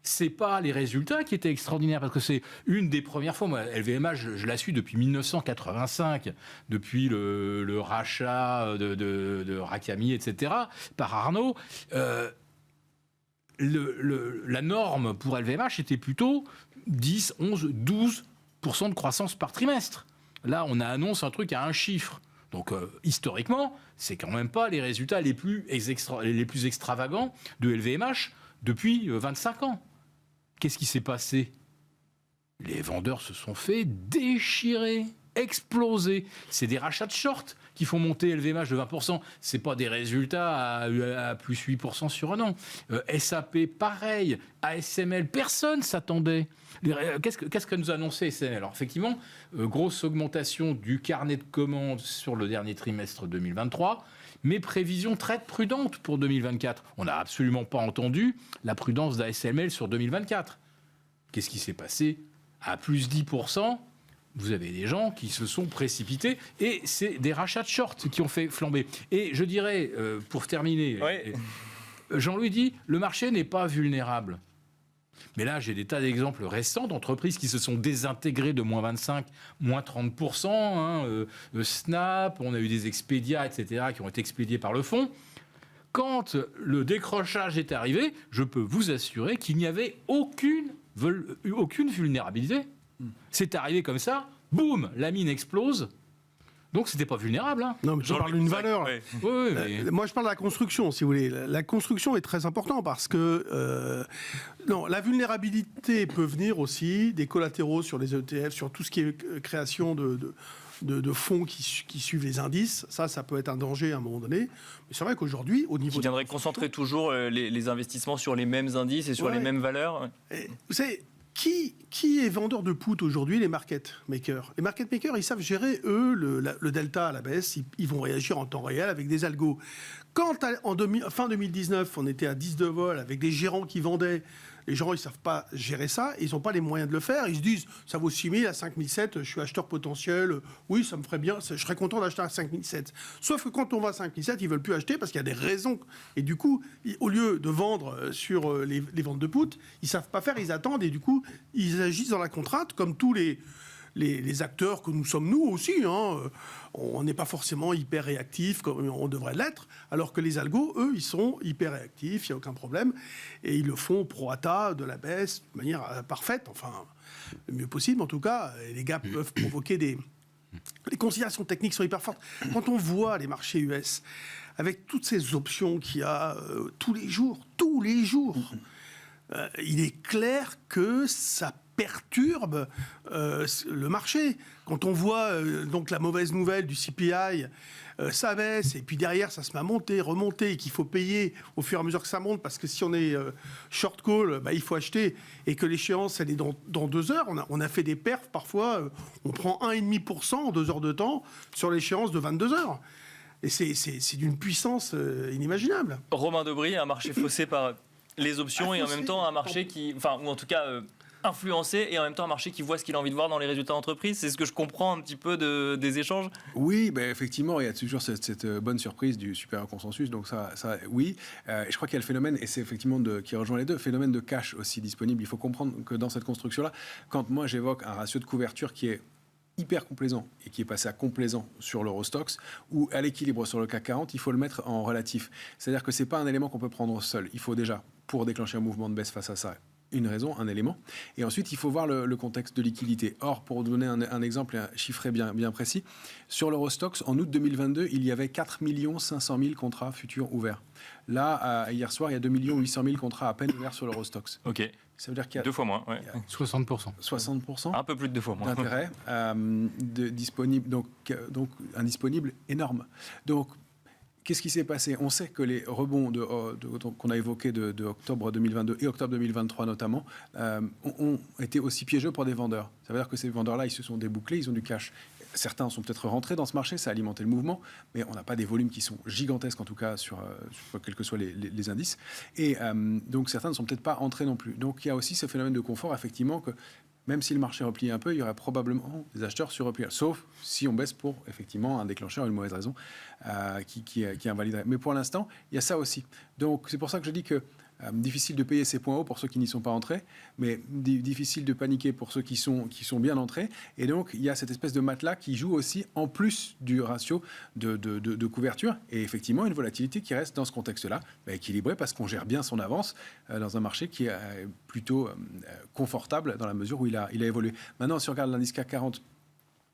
c'est pas les résultats qui étaient extraordinaires, parce que c'est une des premières fois. Moi, LVMH, je la suis depuis 1985, depuis le rachat de Rakami, etc., par Arnaud. La norme pour LVMH était plutôt 10, 11, 12% de croissance par trimestre. Là, on annonce un truc à un chiffre. Donc, historiquement, c'est quand même pas les résultats les plus extravagants de LVMH depuis 25 ans. Qu'est-ce qui s'est passé? Les vendeurs se sont fait déchirer, exploser. C'est des rachats de short qui font monter LVMH de 20%. C'est pas des résultats à plus 8% sur un an. SAP, pareil. ASML, personne s'attendait. Qu'est-ce que nous a annoncé ASML? Alors effectivement, grosse augmentation du carnet de commandes sur le dernier trimestre 2023. Mais prévisions très prudentes pour 2024. On n'a absolument pas entendu la prudence d'ASML sur 2024. Qu'est-ce qui s'est passé? À plus 10%, vous avez des gens qui se sont précipités et c'est des rachats de short qui ont fait flamber. Et je dirais, pour terminer, Jean-Louis dit, le marché n'est pas vulnérable. Mais là, j'ai des tas d'exemples récents d'entreprises qui se sont désintégrées de moins 25, moins 30%. Snap, on a eu des Expedia, etc., qui ont été expédiés par le fonds. Quand le décrochage est arrivé, je peux vous assurer qu'il n'y avait aucune vulnérabilité. C'est arrivé comme ça, boum, la mine explose. Donc, c'était pas vulnérable. Hein. Non, mais je parle d'une valeur. Ouais. Oui, mais... Moi, je parle de la construction, si vous voulez. La construction est très importante parce que non, la vulnérabilité peut venir aussi des collatéraux sur les ETF, sur tout ce qui est création de fonds qui suivent les indices. Ça peut être un danger à un moment donné. Mais c'est vrai qu'aujourd'hui, au niveau... Qui viendrait concentrer toujours les investissements sur les mêmes indices et sur les mêmes valeurs. Et, vous savez, qui est vendeur de put aujourd'hui? Les market makers. Les market makers, ils savent gérer, eux, le delta à la baisse. Ils vont réagir en temps réel avec des algos. Quand, fin 2019, on était à 10 de vol avec des gérants qui vendaient, les gens, ils ne savent pas gérer ça, ils n'ont pas les moyens de le faire. Ils se disent, ça vaut 6 000 à 5 700, je suis acheteur potentiel, oui, ça me ferait bien, je serais content d'acheter à 5 700. Sauf que quand on va à 5 700, ils ne veulent plus acheter parce qu'il y a des raisons. Et du coup, au lieu de vendre sur les ventes de put, ils ne savent pas faire, ils attendent et du coup, ils agissent dans la contrainte, comme tous les les acteurs que nous sommes nous aussi. On n'est pas forcément hyper réactifs comme on devrait l'être, alors que les algos, eux, ils sont hyper réactifs, il n'y a aucun problème, et ils le font pro rata de la baisse de manière parfaite, enfin le mieux possible en tout cas. Et les gaps peuvent provoquer les considérations techniques sont hyper fortes. Quand on voit les marchés US avec toutes ces options qu'il y a tous les jours, il est clair que ça perturbe le marché. Quand on voit donc la mauvaise nouvelle du CPI, ça baisse, et puis derrière, ça se met à monter, remonter, et qu'il faut payer au fur et à mesure que ça monte, parce que si on est short call, il faut acheter, et que l'échéance, elle est dans 2 heures. On a fait des perfs, parfois, on prend 1,5% en 2 heures de temps sur l'échéance de 22 heures. Et c'est d'une puissance inimaginable. Romain Daubry, un marché faussé par les options et en même temps un marché qui... Enfin, ou en tout cas... influencé et en même temps un marché qui voit ce qu'il a envie de voir dans les résultats d'entreprise. C'est ce que je comprends un petit peu des échanges. Oui, effectivement, il y a toujours cette bonne surprise du supérieur consensus. Donc ça oui. Et je crois qu'il y a le phénomène, et c'est effectivement qui rejoint les deux, phénomène de cash aussi disponible. Il faut comprendre que dans cette construction-là, quand moi j'évoque un ratio de couverture qui est hyper complaisant et qui est passé à complaisant sur l'Eurostoxx ou à l'équilibre sur le CAC 40, il faut le mettre en relatif. C'est-à-dire que ce n'est pas un élément qu'on peut prendre seul. Il faut déjà, pour déclencher un mouvement de baisse face à ça, une raison, un élément. Et ensuite, il faut voir le contexte de liquidité. Or, pour donner un exemple chiffré bien précis, sur l'Eurostoxx, en août 2022, il y avait 4 500 000 contrats futurs ouverts. Là, hier soir, il y a 2 800 000 contrats à peine ouverts sur l'Eurostoxx. Ok. Ça veut dire qu'il y a 2 fois moins, ouais. 60%. 60%. Un peu plus de 2 fois moins. D'intérêt disponible, donc un disponible énorme. Donc, qu'est-ce qui s'est passé ? On sait que les rebonds qu'on a évoqués de octobre 2022 et octobre 2023 notamment ont été aussi piégeux pour des vendeurs. Ça veut dire que ces vendeurs-là, ils se sont débouclés, ils ont du cash. Certains sont peut-être rentrés dans ce marché, ça a alimenté le mouvement, mais on n'a pas des volumes qui sont gigantesques, en tout cas, sur quels que soient les indices. Et donc, certains ne sont peut-être pas entrés non plus. Donc, il y a aussi ce phénomène de confort, effectivement, que même si le marché replie un peu, il y aurait probablement des acheteurs sur repli, sauf si on baisse pour, effectivement, un déclencheur, une mauvaise raison qui invaliderait. Mais pour l'instant, il y a ça aussi. Donc, c'est pour ça que je dis que difficile de payer ces points hauts pour ceux qui n'y sont pas entrés, mais difficile de paniquer pour ceux qui sont bien entrés. Et donc, il y a cette espèce de matelas qui joue aussi en plus du ratio de couverture. Et effectivement, une volatilité qui reste dans ce contexte-là équilibrée parce qu'on gère bien son avance dans un marché qui est plutôt confortable dans la mesure où il a évolué. Maintenant, si on regarde l'indice CAC 40,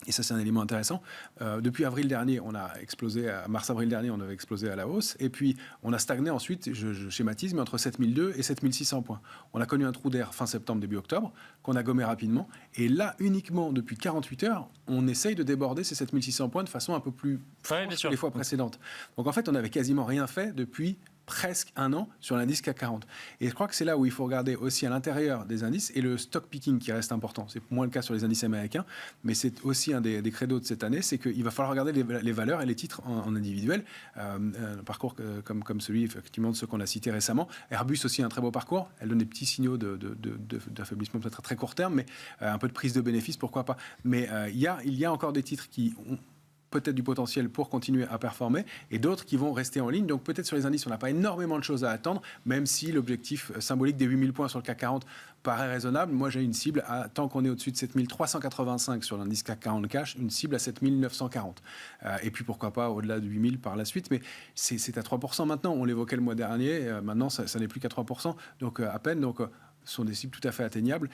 et ça, c'est un élément intéressant. Depuis avril dernier, on a explosé, mars-avril dernier, on avait explosé à la hausse. Et puis, on a stagné ensuite, je schématise, mais entre 7002 et 7600 points. On a connu un trou d'air fin septembre, début octobre, qu'on a gommé rapidement. Et là, uniquement depuis 48 heures, on essaye de déborder ces 7600 points de façon un peu plus franche que les fois précédentes. Donc, en fait, on n'avait quasiment rien fait depuis presque un an sur l'indice CAC 40. Et je crois que c'est là où il faut regarder aussi à l'intérieur des indices et le stock picking qui reste important. C'est moins le cas sur les indices américains, mais c'est aussi un des credos de cette année, c'est qu'il va falloir regarder les valeurs et les titres en individuel. Un parcours comme celui, effectivement, de ceux qu'on a cités récemment. Airbus aussi un très beau parcours. Elle donne des petits signaux d'affaiblissement peut-être à très court terme, mais un peu de prise de bénéfice, pourquoi pas. Mais il y a encore des titres qui ont peut-être du potentiel pour continuer à performer et d'autres qui vont rester en ligne. Donc peut-être sur les indices, on n'a pas énormément de choses à attendre, même si l'objectif symbolique des 8000 points sur le CAC 40 paraît raisonnable. Moi, j'ai une cible, tant qu'on est au-dessus de 7385 sur l'indice CAC 40 cash, une cible à 7940. Et puis pourquoi pas au-delà de 8000 par la suite, mais c'est à 3% maintenant. On l'évoquait le mois dernier, maintenant ça n'est plus qu'à 3%, donc à peine. Donc sont des cibles tout à fait atteignables.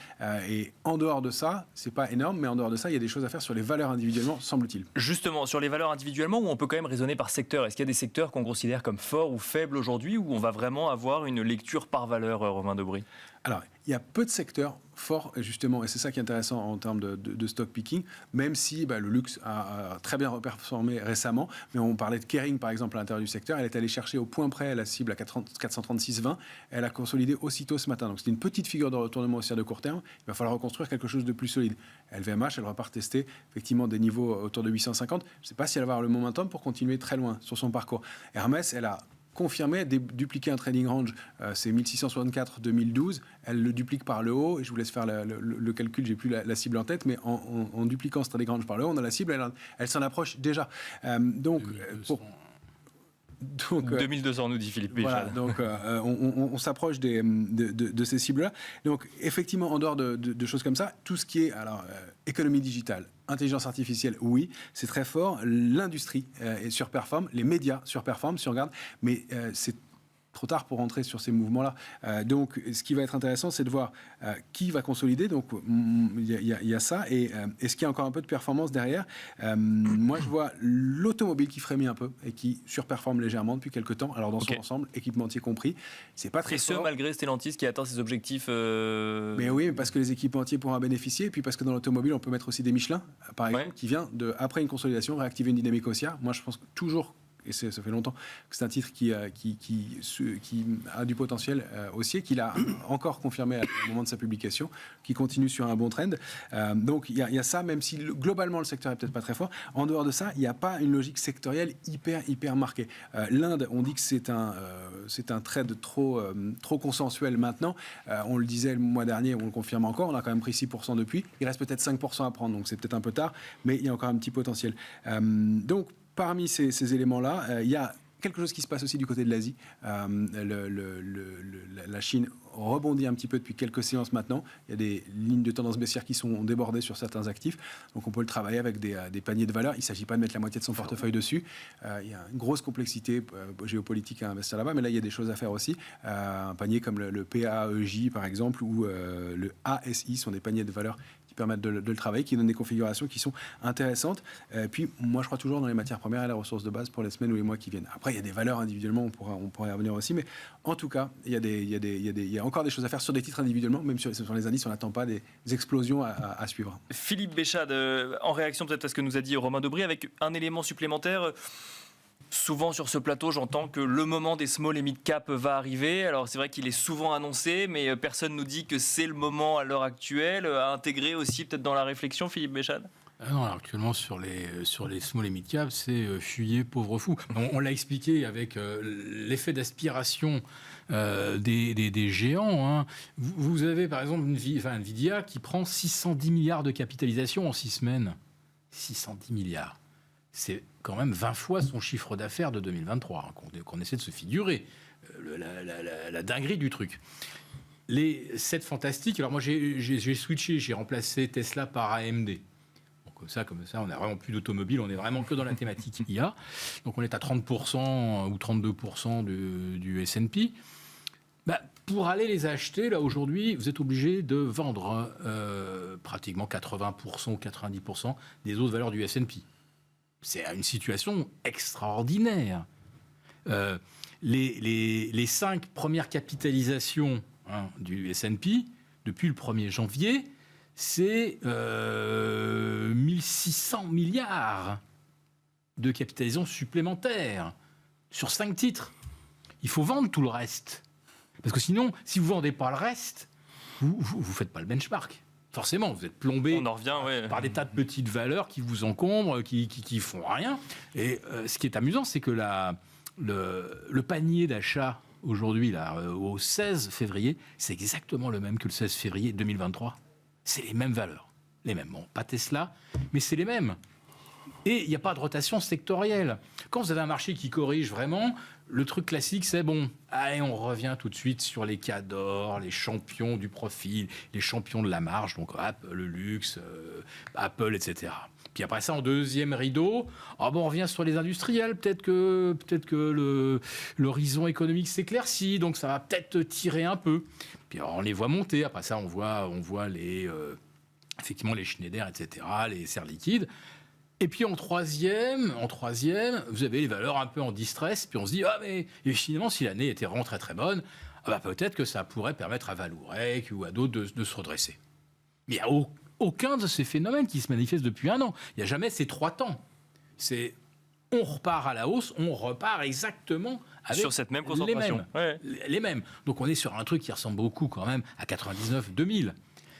Et en dehors de ça, c'est pas énorme, mais en dehors de ça, il y a des choses à faire sur les valeurs individuellement, semble-t-il. Justement, sur les valeurs individuellement, où on peut quand même raisonner par secteur, est-ce qu'il y a des secteurs qu'on considère comme forts ou faibles aujourd'hui, où on va vraiment avoir une lecture par valeur, Romain Daubry ? Alors, il y a peu de secteurs forts, justement, et c'est ça qui est intéressant en termes de stock picking, même si le luxe a très bien performé récemment, mais on parlait de Kering, par exemple, à l'intérieur du secteur, elle est allée chercher au point près la cible à 436,20, elle a consolidé aussitôt ce matin. Donc, c'est une petite figure de retournement haussière de court terme, il va falloir reconstruire quelque chose de plus solide. LVMH, elle repart tester effectivement des niveaux autour de 850, je ne sais pas si elle va avoir le momentum pour continuer très loin sur son parcours. Hermès, elle a confirmé, dupliquer un trading range, c'est 1664-2012, elle le duplique par le haut, et je vous laisse faire le calcul, j'ai plus la cible en tête, mais en dupliquant ce trading range par le haut, on a la cible, elle s'en approche déjà. Donc, Donc, 2200, nous dit Philippe Béchade. voilà, donc on s'approche de ces cibles-là. Donc effectivement, en dehors de choses comme ça, tout ce qui est économie digitale, intelligence artificielle, oui, c'est très fort. L'industrie surperforme, les médias surperforment, si on regarde, mais c'est trop tard pour rentrer sur ces mouvements-là. Donc, ce qui va être intéressant, c'est de voir qui va consolider. Donc, il y a ça. Et est-ce qu'il y a encore un peu de performance derrière? Moi, je vois l'automobile qui frémit un peu et qui surperforme légèrement depuis quelques temps. Alors, dans son ensemble, équipementier compris, c'est pas très fort. Et ce, malgré Stellantis qui atteint ses objectifs. Mais oui, parce que les équipementiers pourront en bénéficier. Et puis, parce que dans l'automobile, on peut mettre aussi des Michelin, par exemple, qui vient après une consolidation, réactiver une dynamique haussière. Moi, je pense que toujours. Et ça fait longtemps que c'est un titre qui a du potentiel haussier, qu'il a encore confirmé au moment de sa publication, qui continue sur un bon trend. Donc il y a ça, même si globalement le secteur est peut-être pas très fort. En dehors de ça, il n'y a pas une logique sectorielle hyper marquée. L'Inde, on dit que c'est un trade trop consensuel maintenant. On le disait le mois dernier, on le confirme encore, on a quand même pris 6% depuis. Il reste peut-être 5% à prendre, donc c'est peut-être un peu tard, mais il y a encore un petit potentiel. Donc, parmi ces éléments-là, il y a quelque chose qui se passe aussi du côté de l'Asie. La Chine rebondit un petit peu depuis quelques séances maintenant. Il y a des lignes de tendance baissière qui sont débordées sur certains actifs. Donc on peut le travailler avec des paniers de valeur. Il ne s'agit pas de mettre la moitié de son portefeuille dessus. Il y a une grosse complexité géopolitique à investir là-bas, mais là il y a des choses à faire aussi. Un panier comme le PAEJ par exemple ou le ASI sont des paniers de valeur qui permettent de le travailler, qui donnent des configurations qui sont intéressantes. Puis moi je crois toujours dans les matières premières et les ressources de base pour les semaines ou les mois qui viennent. Après il y a des valeurs individuellement, on pourra y revenir aussi, mais en tout cas il y a encore des choses à faire sur des titres individuellement, même sur les indices on n'attend pas des explosions à suivre. Philippe Béchade, en réaction peut-être à ce que nous a dit Romain Debré, avec un élément supplémentaire. Souvent sur ce plateau, j'entends que le moment des small et mid cap va arriver. Alors c'est vrai qu'il est souvent annoncé, mais personne nous dit que c'est le moment à l'heure actuelle. À intégrer aussi peut-être dans la réflexion, Philippe Béchade. Non, actuellement sur les small et mid cap, c'est fuyez pauvre fou. On l'a expliqué avec l'effet d'aspiration des géants. Hein. Vous avez par exemple Nvidia qui prend 610 milliards de capitalisation en 6 semaines. 610 milliards. C'est quand même 20 fois son chiffre d'affaires de 2023, hein, qu'on essaie de se figurer. La dinguerie du truc. Les 7 fantastiques, alors moi j'ai switché, j'ai remplacé Tesla par AMD. Comme ça, on n'a vraiment plus d'automobile, on est vraiment que dans la thématique IA. Donc on est à 30% ou 32% du S&P. Pour aller les acheter, là aujourd'hui, vous êtes obligé de vendre pratiquement 80% ou 90% des autres valeurs du S&P. C'est une situation extraordinaire. Les 5 premières capitalisations du S&P, depuis le 1er janvier, c'est 1600 milliards de capitalisation supplémentaire sur 5 titres. Il faut vendre tout le reste. Parce que sinon, si vous ne vendez pas le reste, vous ne faites pas le benchmark. Forcément, vous êtes plombé par des tas de petites valeurs qui vous encombrent, qui font rien. Et ce qui est amusant, c'est que le panier d'achat aujourd'hui, au 16 février, c'est exactement le même que le 16 février 2023. C'est les mêmes valeurs. Les mêmes. Bon, pas Tesla, mais c'est les mêmes. Et il n'y a pas de rotation sectorielle. Quand vous avez un marché qui corrige vraiment, le truc classique, c'est allez, on revient tout de suite sur les cadors, les champions du profil, les champions de la marge, donc le luxe, Apple, etc. Puis après ça, en deuxième rideau, on revient sur les industriels. Peut-être que l'horizon économique s'éclaircit, donc ça va peut-être tirer un peu. Puis alors, on les voit monter. Après ça, on voit effectivement les Schneider, etc., les serres liquides. Et puis en troisième, vous avez les valeurs un peu en distress, puis on se dit, mais finalement, si l'année était vraiment très très bonne, peut-être que ça pourrait permettre à Vallourec ou à d'autres de se redresser. Mais il n'y a aucun de ces phénomènes qui se manifestent depuis un an. Il n'y a jamais ces 3 temps. C'est on repart à la hausse, on repart exactement avec sur cette même concentration. Les mêmes. Donc on est sur un truc qui ressemble beaucoup quand même à 99-2000.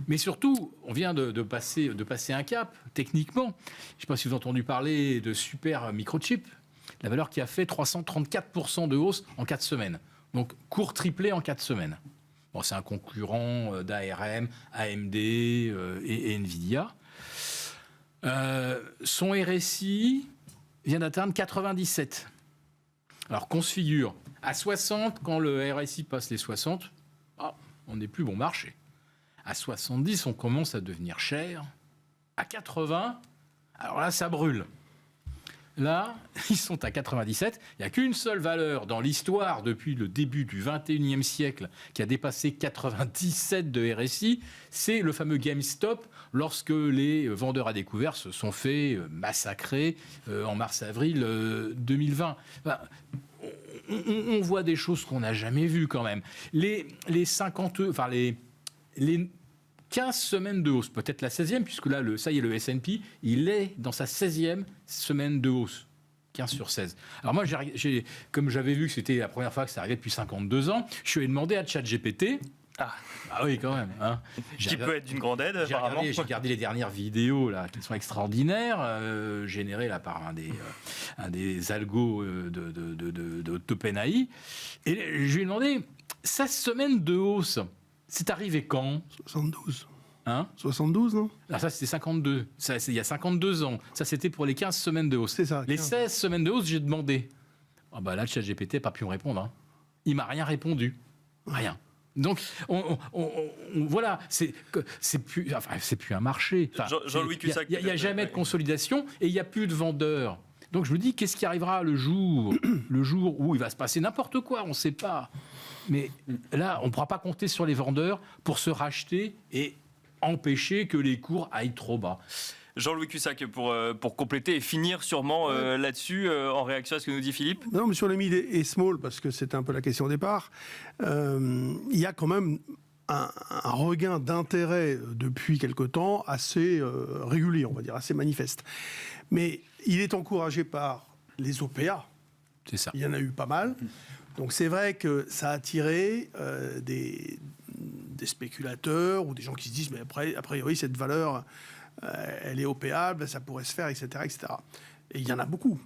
Mais surtout, on vient de passer un cap, techniquement. Je ne sais pas si vous avez entendu parler de Super Microchip, la valeur qui a fait 334% de hausse en 4 semaines. Donc, cours triplé en 4 semaines. Bon, c'est un concurrent d'ARM, AMD et Nvidia. Son RSI vient d'atteindre 97. Alors qu'on se figure, à 60, quand le RSI passe les 60, on n'est plus bon marché. À 70, on commence à devenir cher. À 80, alors là, ça brûle. Là, ils sont à 97. Il n'y a qu'une seule valeur dans l'histoire depuis le début du 21e siècle qui a dépassé 97 de RSI. C'est le fameux GameStop lorsque les vendeurs à découvert se sont fait massacrer en mars-avril 2020. Enfin, on voit des choses qu'on n'a jamais vues quand même. Les 15 semaines de hausse, peut-être la 16e, puisque là, le S&P, il est dans sa 16e semaine de hausse. 15 sur 16. Alors moi, comme j'avais vu que c'était la première fois que ça arrivait depuis 52 ans, je suis allé demander à ChatGPT. Ah oui, quand même. Hein. Qui peut être d'une grande aide, apparemment. J'ai regardé les dernières vidéos là, qui sont extraordinaires, générées là, par un des algos d'OpenAI. Et je lui ai demandé, 16 semaines de hausse, c'est arrivé quand ? 72. Hein ? 72, non ? Alors ça, c'était 52. Ça, il y a 52 ans. Ça, c'était pour les 15 semaines de hausse. C'est ça. Les 16 semaines de hausse, j'ai demandé. Là, le ChatGPT n'a pas pu me répondre. Hein. Il m'a rien répondu. Rien. Donc, voilà, c'est plus un marché. Enfin, Jean-Louis Cussac. Il n'y a jamais de consolidation et il n'y a plus de vendeurs. Donc, je me dis, qu'est-ce qui arrivera le jour où il va se passer n'importe quoi, on ne sait pas. Mais là, on ne pourra pas compter sur les vendeurs pour se racheter et empêcher que les cours aillent trop bas. Jean-Louis Cussac, pour compléter et finir sûrement là-dessus, en réaction à ce que nous dit Philippe. Non, mais sur les mid et small, parce que c'était un peu la question au départ, il y a quand même un regain d'intérêt depuis quelque temps assez régulier, on va dire, assez manifeste. Mais il est encouragé par les OPA. C'est ça. Il y en a eu pas mal. Donc c'est vrai que ça a attiré des spéculateurs ou des gens qui se disent mais a priori cette valeur elle est opéable, ça pourrait se faire, etc., etc. Et il y en a beaucoup.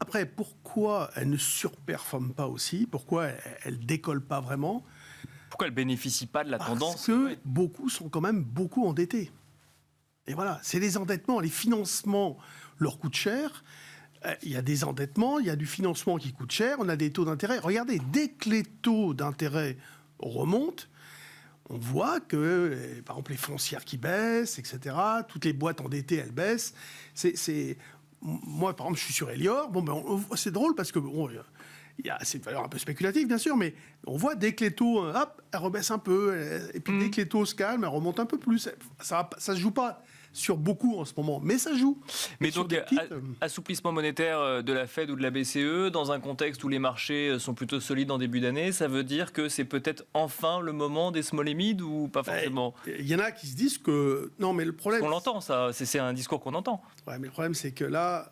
Après, pourquoi elle ne surperforme pas aussi ? Pourquoi elle ne décolle pas vraiment ? Pourquoi elle ne bénéficie pas de la tendance ? Parce que beaucoup sont quand même beaucoup endettés. Et voilà, c'est les endettements, les financements leur coûtent cher. Il y a des endettements, il y a du financement qui coûte cher, on a des taux d'intérêt. Regardez, dès que les taux d'intérêt remontent, on voit que, par exemple, les foncières qui baissent, etc., toutes les boîtes endettées, elles baissent. Moi, par exemple, je suis sur Elior. C'est drôle parce que c'est une valeur un peu spéculative, bien sûr, mais on voit dès que les taux, elles rebaissent un peu. Et puis dès que les taux se calment, elles remontent un peu plus. Ça ne se joue pas sur beaucoup en ce moment, mais ça joue. Mais donc, assouplissement monétaire de la Fed ou de la BCE, dans un contexte où les marchés sont plutôt solides en début d'année, ça veut dire que c'est peut-être enfin le moment des small et mid ou pas forcément ? Il y en a qui se disent que... Non, mais le problème... On l'entend, ça, c'est un discours qu'on entend. Ouais, mais le problème, c'est que là,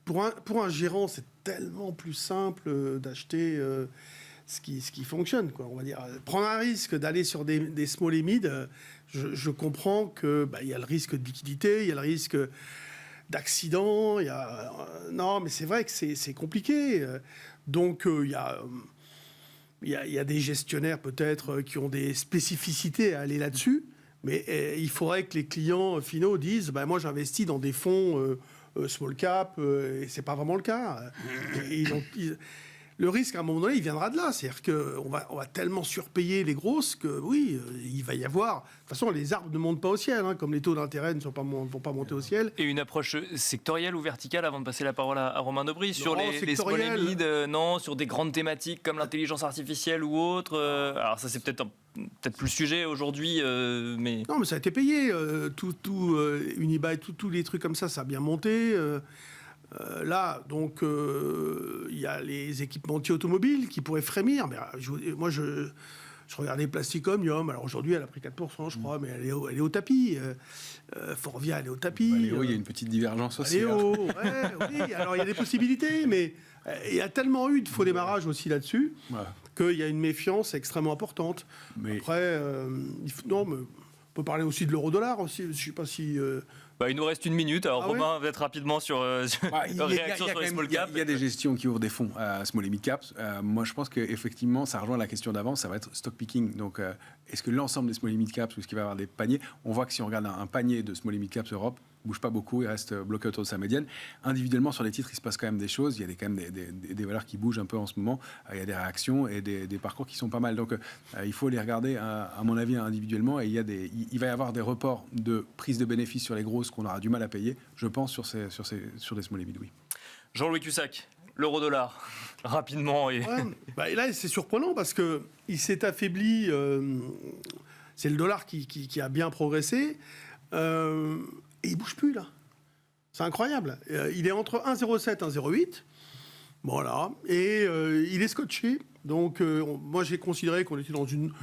pour un gérant, c'est tellement plus simple d'acheter... Ce qui fonctionne, quoi, on va dire. Prendre un risque d'aller sur des small et mid, je comprends que il y a le risque de liquidité, il y a le risque d'accident, non, mais c'est vrai que c'est compliqué. Donc il y a des gestionnaires peut-être qui ont des spécificités à aller là-dessus, mais il faudrait que les clients finaux disent moi j'investis dans des fonds small cap et c'est pas vraiment le cas. Le risque, à un moment donné, il viendra de là. C'est-à-dire qu'on va tellement surpayer les grosses que, oui, il va y avoir... De toute façon, les arbres ne montent pas au ciel, comme les taux d'intérêt ne vont pas monter au ciel. Et une approche sectorielle ou verticale, avant de passer la parole à Romain Debrye, sur les small et mid, non, sur des grandes thématiques comme l'intelligence artificielle ou autre. Alors ça, c'est peut-être plus sujet aujourd'hui, mais... Non, mais ça a été payé. Unibail, tous les trucs comme ça, ça a bien monté. Là, donc, il y a les équipementiers automobiles qui pourraient frémir. Mais moi, je regardais Plastic Omnium. Alors aujourd'hui, elle a pris 4%, je crois, mais elle est au tapis. Forvia, elle est au tapis. Léo, il y a une petite divergence aussi. Oui, alors il y a des possibilités, mais il y a tellement eu de faux démarrages aussi là-dessus qu'il y a une méfiance extrêmement importante. Mais... Après, on peut parler aussi de l'euro-dollar aussi. Je ne sais pas si... il nous reste une minute. Alors, Romain, peut-être rapidement sur réaction sur les small caps. Il y a des gestions qui ouvrent des fonds à small et mid caps. Moi, je pense qu'effectivement, ça rejoint la question d'avant, ça va être stock picking. Donc, est-ce que l'ensemble des small et mid caps ou est-ce qu'il va y avoir des paniers ? On voit que si on regarde un panier de small et mid caps Europe, bouge pas beaucoup, il reste bloqué autour de sa médiane. Individuellement, sur les titres, il se passe quand même des choses. Il y a quand même des valeurs qui bougent un peu en ce moment. Il y a des réactions et des parcours qui sont pas mal. Donc, il faut les regarder, à mon avis, individuellement. Et il va y avoir des reports de prise de bénéfices sur les grosses qu'on aura du mal à payer, je pense, sur les small et mid, oui. Jean-Louis Cussac, l'euro-dollar, rapidement. Là, c'est surprenant parce qu'il s'est affaibli. C'est le dollar qui a bien progressé. Et il ne bouge plus, là. C'est incroyable. Il est entre 1,07 et 1,08. Voilà. Et il est scotché. Donc, moi, j'ai considéré qu'on était dans une...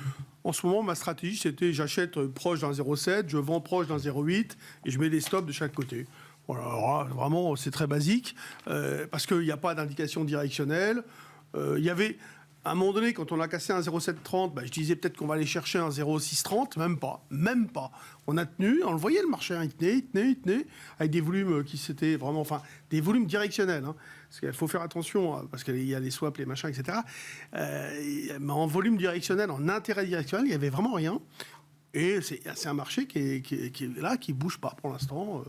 En ce moment, ma stratégie, c'était j'achète proche d'un 0,7, je vends proche d'un 0,8 et je mets des stops de chaque côté. Voilà, alors, vraiment, c'est très basique parce qu'il n'y a pas d'indication directionnelle. Il y avait, à un moment donné, quand on a cassé un 0,730, je disais peut-être qu'on va aller chercher un 0,630. Même pas. On a tenu, on le voyait le marché, il tenait, avec des volumes qui s'étaient vraiment... Enfin, des volumes directionnels. Hein, parce qu'il faut faire attention, parce qu'il y a les swaps, les machins, etc. Mais en volume directionnel, en intérêt directionnel, il n'y avait vraiment rien. Et c'est un marché qui est là, qui ne bouge pas pour l'instant.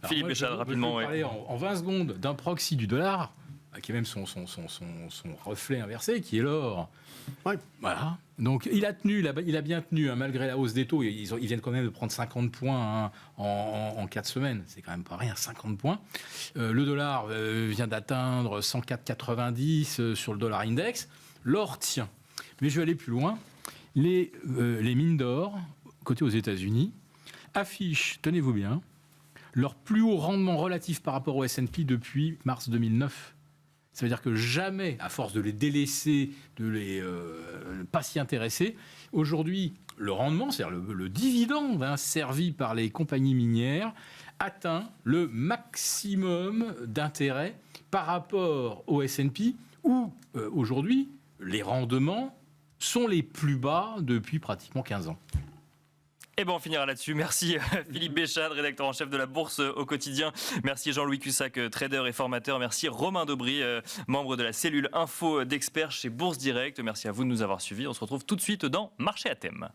Philippe Béchade, rapidement. Je vais parler en 20 secondes d'un proxy du dollar, qui est même son reflet inversé, qui est l'or. Ouais. Voilà. Donc il a bien tenu, hein, malgré la hausse des taux. Ils viennent quand même de prendre 50 points en 4 semaines. C'est quand même pas rien, 50 points. Le dollar vient d'atteindre 104,90 sur le dollar index. L'or tient. Mais je vais aller plus loin. Les mines d'or, côté aux États-Unis, affichent, tenez-vous bien, leur plus haut rendement relatif par rapport au S&P depuis mars 2009. Ça veut dire que jamais, à force de les délaisser, de les pas s'y intéresser, aujourd'hui, le rendement, c'est-à-dire le dividende servi par les compagnies minières, atteint le maximum d'intérêt par rapport au S&P, où aujourd'hui, les rendements sont les plus bas depuis pratiquement 15 ans. Et on finira là-dessus. Merci Philippe Béchade, rédacteur en chef de la Bourse au quotidien. Merci Jean-Louis Cussac, trader et formateur. Merci Romain Daubry, membre de la cellule info d'experts chez Bourse Direct. Merci à vous de nous avoir suivis. On se retrouve tout de suite dans Marché à thème.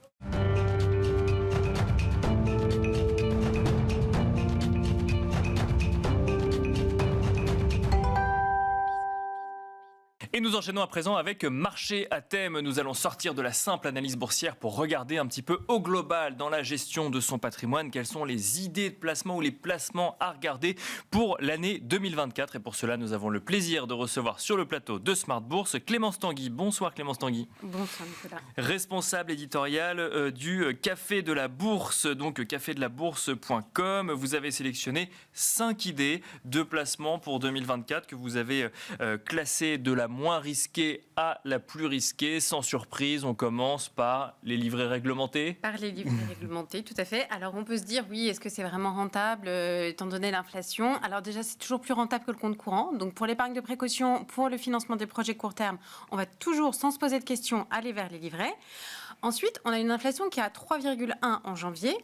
Et nous enchaînons à présent avec Marché à thème. Nous allons sortir de la simple analyse boursière pour regarder un petit peu au global dans la gestion de son patrimoine. Quelles sont les idées de placement ou les placements à regarder pour l'année 2024. Et pour cela, nous avons le plaisir de recevoir sur le plateau de Smart Bourse Clémence Tanguy. Bonsoir Clémence Tanguy. Bonsoir Nicolas. Responsable éditoriale du Café de la Bourse, donc cafedelabourse.com. Vous avez sélectionné 5 idées de placement pour 2024 que vous avez classées de la moins risquée à la plus risquée. Sans surprise, on commence par les livrets réglementés. Par les livrets réglementés, tout à fait. Alors on peut se dire, oui, est-ce que c'est vraiment rentable étant donné l'inflation? Alors déjà, c'est toujours plus rentable que le compte courant. Donc pour l'épargne de précaution, pour le financement des projets court terme, on va toujours, sans se poser de questions, aller vers les livrets. Ensuite, on a une inflation qui est à 3,1 en janvier.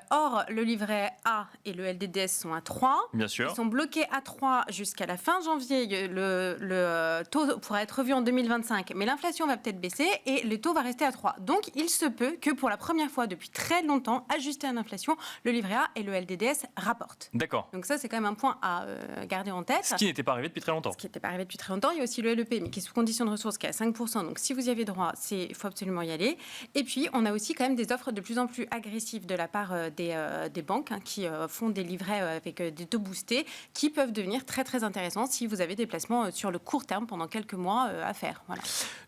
Or, le livret A et le LDDS sont à 3. Bien sûr. Ils sont bloqués à 3 jusqu'à la fin janvier. Le taux pourra être revu en 2025, mais l'inflation va peut-être baisser et le taux va rester à 3. Donc, il se peut que pour la première fois depuis très longtemps, ajusté à l'inflation, le livret A et le LDDS rapportent. D'accord. Donc ça, c'est quand même un point à garder en tête. Ce qui n'était pas arrivé depuis très longtemps. Ce qui n'était pas arrivé depuis très longtemps. Il y a aussi le LEP, mais qui est sous condition de ressources, qui est à 5%. Donc, si vous y avez droit, il faut absolument y aller. Et puis, on a aussi quand même des offres de plus en plus agressives de la part des banques qui font des livrets avec des taux boostés qui peuvent devenir très très intéressants si vous avez des placements sur le court terme pendant quelques mois à faire. Voilà.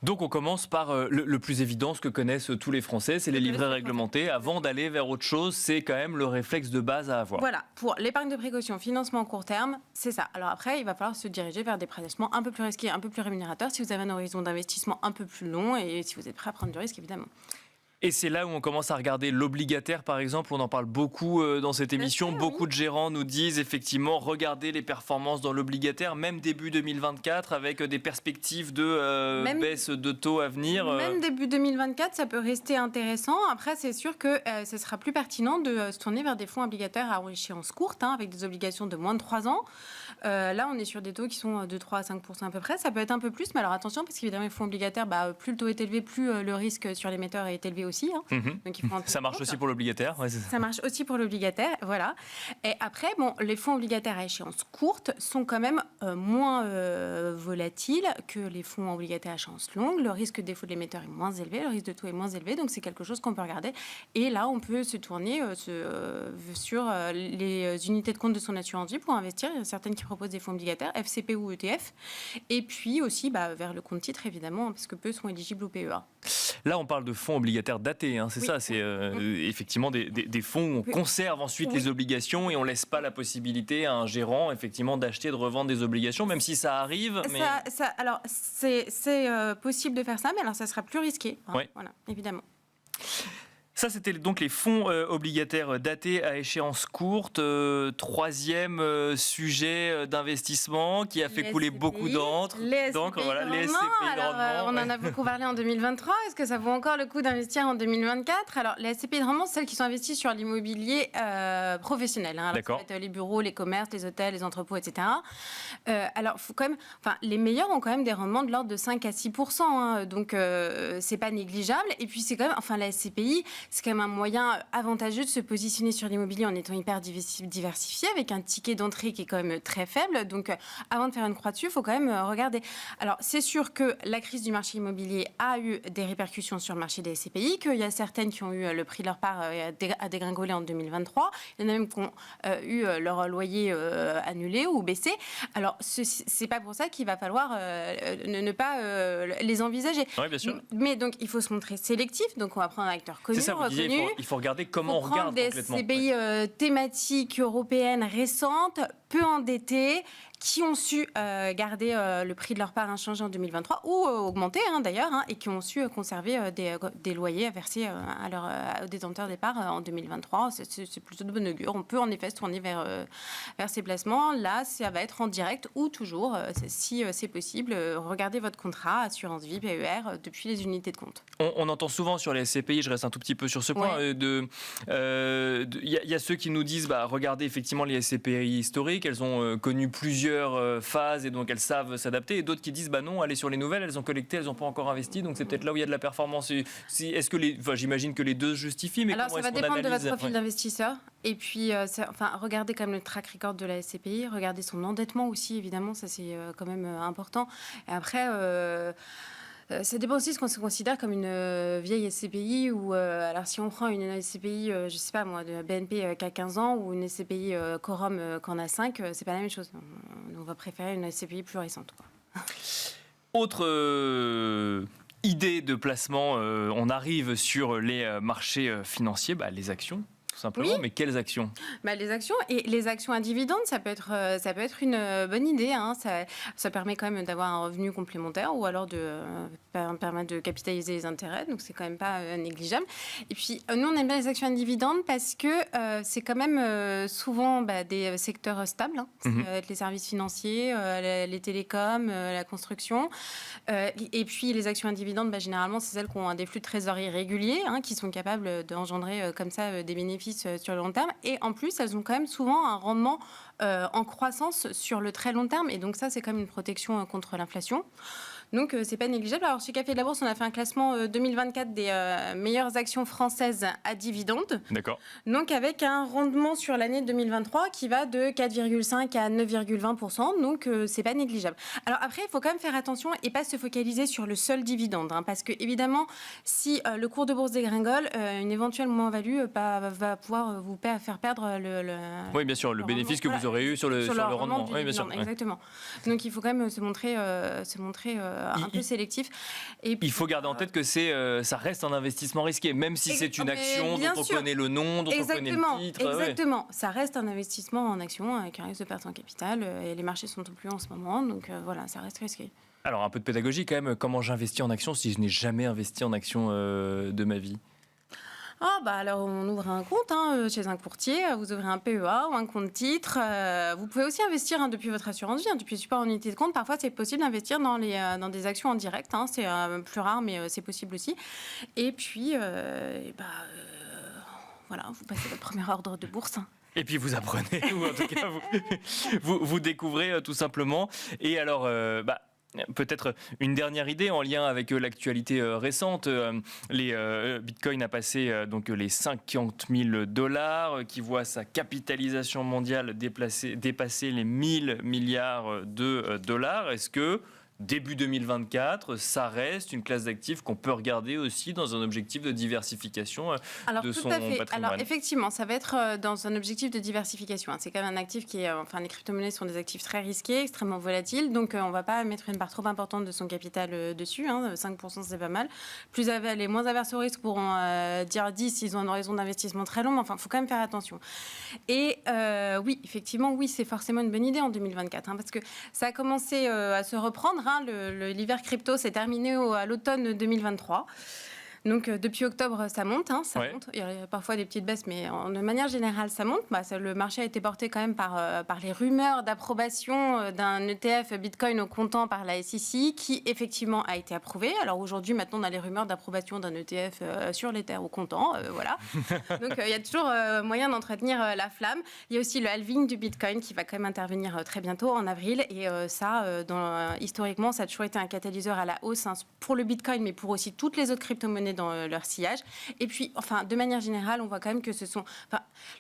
Donc on commence par le plus évident, ce que connaissent tous les Français, c'est les livrets réglementés. Avant d'aller vers autre chose, c'est quand même le réflexe de base à avoir. Voilà, pour l'épargne de précaution, financement court terme, c'est ça. Alors après, il va falloir se diriger vers des placements un peu plus risqués, un peu plus rémunérateurs si vous avez un horizon d'investissement un peu plus long et si vous êtes prêt à prendre du risque, évidemment. Et c'est là où on commence à regarder l'obligataire, par exemple. On en parle beaucoup dans cette émission. Beaucoup de gérants nous disent effectivement, regardez les performances dans l'obligataire, même début 2024, avec des perspectives de baisse de taux à venir. Même début 2024, ça peut rester intéressant. Après, c'est sûr que ce sera plus pertinent de se tourner vers des fonds obligataires à échéance courte, avec des obligations de moins de 3 ans. Là, on est sur des taux qui sont de 3 à 5% à peu près. Ça peut être un peu plus, mais alors attention, parce qu'évidemment, les fonds obligataires, plus le taux est élevé, plus le risque sur l'émetteur est élevé aussi. aussi. Hein. Donc, il faut en tenir Ça marche compte. aussi pour l'obligataire. Ouais, Ça marche aussi pour l'obligataire, voilà. Et après, les fonds obligataires à échéance courte sont quand même moins volatiles que les fonds obligataires à échéance longue. Le risque de défaut de l'émetteur est moins élevé, le risque de taux est moins élevé, donc c'est quelque chose qu'on peut regarder. Et là, on peut se tourner sur les unités de compte de son assurance vie pour investir. Il y a certaines qui proposent des fonds obligataires, FCP ou ETF. Et puis aussi vers le compte titre, évidemment, parce que peu sont éligibles au PEA. Là, on parle de fonds obligataires datés, hein, c'est Oui. ça. C'est effectivement des fonds où on conserve ensuite les obligations et on laisse pas la possibilité à un gérant, effectivement, d'acheter et de revendre des obligations, même si ça arrive. Mais... Alors, c'est possible de faire ça, mais alors ça sera plus risqué. Hein, Ouais. Voilà, évidemment. Ça, c'était donc les fonds obligataires datés à échéance courte. Troisième sujet d'investissement qui a fait Les couler SCPI, beaucoup d'encre. Les Donc, SCPI voilà, de les rendement. SCPI de Alors, rendement. on en a beaucoup parlé en 2023. Est-ce que ça vaut encore le coup d'investir en il Alors, les SCPI de rendement, c'est celles qui sont investies sur l'immobilier professionnel. Hein. Alors, D'accord. ça va être les bureaux, les commerces, les hôtels, les entrepôts, etc. Alors, faut quand même, les meilleurs ont quand même des rendements de l'ordre de 5 à 6%. Hein. Donc, c'est pas négligeable. Et puis, c'est quand même, la SCPI, c'est quand même un moyen avantageux de se positionner sur l'immobilier en étant hyper diversifié, avec un ticket d'entrée qui est quand même très faible. Donc, avant de faire une croix dessus, il faut quand même regarder. Alors, c'est sûr que la crise du marché immobilier a eu des répercussions sur le marché des SCPI, qu'il y a certaines qui ont eu le prix de leur part à dégringoler en 2023. Il y en a même qui ont eu leur loyer annulé ou baissé. Alors, c'est pas pour ça qu'il va falloir ne pas les envisager. Oui, bien sûr. Mais donc, il faut se montrer sélectif. Donc, on va prendre un acteur connu, C'est ça, vous disiez, reconnu. il faut regarder comment on Faut regarde prendre des complètement. CPI thématiques européennes récentes, peu endettées, qui ont su garder le prix de leur part inchangé en 2023 ou augmenter d'ailleurs, et qui ont su conserver des loyers à verser aux détenteurs des parts en 2023. C'est plutôt de bonne augure. On peut en effet se tourner vers ces placements. Là, ça va être en direct ou toujours, si c'est possible, regardez votre contrat, assurance vie, PER, depuis les unités de compte. On entend souvent sur les SCPI, je reste un tout petit peu sur ce point, il y a ceux qui nous disent, regardez effectivement les SCPI historiques, elles ont connu plusieurs phases et donc elles savent s'adapter, et d'autres qui disent, non, allez sur les nouvelles, elles ont collecté, elles n'ont pas encore investi, donc c'est peut-être là où il y a de la performance. Est-ce que j'imagine que les deux se justifient, mais alors comment ça va est-ce qu'on dépendre de analyse votre profil d'investisseur, et puis regardez quand même le track record de la SCPI, regardez son endettement aussi, évidemment, ça c'est quand même important. Et après ça dépend aussi de ce qu'on se considère comme une vieille SCPI ou alors si on prend une SCPI, je sais pas moi, de BNP qui a 15 ans ou une SCPI Quorum qu'en a 5, c'est pas la même chose. On va préférer une SCPI plus récente, quoi. Autre idée de placement, on arrive sur les marchés financiers, les actions. Tout simplement, Oui. mais quelles actions ? Les actions et les actions à dividendes, ça peut être une bonne idée. Hein. Ça permet quand même d'avoir un revenu complémentaire ou alors de permettre de capitaliser les intérêts. Donc, c'est quand même pas négligeable. Et puis, nous, on aime bien les actions à dividendes parce que c'est quand même souvent des secteurs stables. Hein. Ça va être les services financiers, les télécoms, la construction. Et puis, les actions à dividendes, généralement, c'est celles qui ont des flux de trésorerie réguliers, qui sont capables d'engendrer comme ça des bénéfices sur le long terme, et en plus elles ont quand même souvent un rendement en croissance sur le très long terme, et donc ça c'est quand même une protection contre l'inflation. Donc, c'est pas négligeable. Alors, chez Café de la Bourse, on a fait un classement 2024 des meilleures actions françaises à dividendes. D'accord. Donc, avec un rendement sur l'année 2023 qui va de 4,5 à 9,20%. Donc, c'est pas négligeable. Alors, après, il faut quand même faire attention et pas se focaliser sur le seul dividende. Parce que, évidemment, si le cours de bourse dégringole, une éventuelle moins-value va pouvoir vous faire perdre Oui, bien sûr, le bénéfice que vous aurez eu sur le rendement. Oui, bien sûr. Exactement. Donc, il faut quand même se montrer un peu sélectif. Et puis, il faut garder en tête que ça reste un investissement risqué, même si c'est une action dont on connaît le nom, dont on connaît le titre. Exactement. Ça reste un investissement en action avec un risque de perte en capital, et les marchés sont au plus haut en ce moment, donc voilà, ça reste risqué. Alors, un peu de pédagogie quand même. Comment j'investis en action si je n'ai jamais investi en action de ma vie ? Alors on ouvre un compte chez un courtier, vous ouvrez un PEA ou un compte titre. Vous pouvez aussi investir depuis votre assurance vie, depuis le support en unité de compte. Parfois c'est possible d'investir dans des actions en direct, c'est plus rare mais c'est possible aussi. Et puis voilà, vous passez votre premier ordre de bourse. Et puis vous apprenez, ou en tout cas vous découvrez tout simplement. Et alors, Peut-être une dernière idée en lien avec l'actualité récente. Bitcoin a passé donc les 50 000 $, qui voit sa capitalisation mondiale dépasser les 1000 milliards de dollars. Est-ce que début 2024, ça reste une classe d'actifs qu'on peut regarder aussi dans un objectif de diversification de son patrimoine? Alors effectivement, ça va être dans un objectif de diversification. C'est quand même un actif qui est... les crypto-monnaies sont des actifs très risqués, extrêmement volatiles, donc on ne va pas mettre une part trop importante de son capital dessus. 5%, c'est pas mal. Les moins averses au risque pourront dire 10 s'ils ont une horizon d'investissement très long, mais il faut quand même faire attention. Et oui, effectivement, oui, c'est forcément une bonne idée en 2024, parce que ça a commencé à se reprendre. L'hiver crypto s'est terminé à l'automne 2023. Donc, depuis octobre, ça monte. Monte. Il y a parfois des petites baisses, mais de manière générale, ça monte. Le marché a été porté quand même par les rumeurs d'approbation d'un ETF Bitcoin au comptant par la SEC, qui effectivement a été approuvé. Alors aujourd'hui, maintenant, on a les rumeurs d'approbation d'un ETF sur l'Ether au comptant. Voilà. Donc, il y a toujours moyen d'entretenir la flamme. Il y a aussi le halving du Bitcoin qui va quand même intervenir très bientôt, en avril. Et historiquement, ça a toujours été un catalyseur à la hausse pour le Bitcoin, mais pour aussi toutes les autres crypto-monnaies dans leur sillage. Et puis, de manière générale, on voit quand même que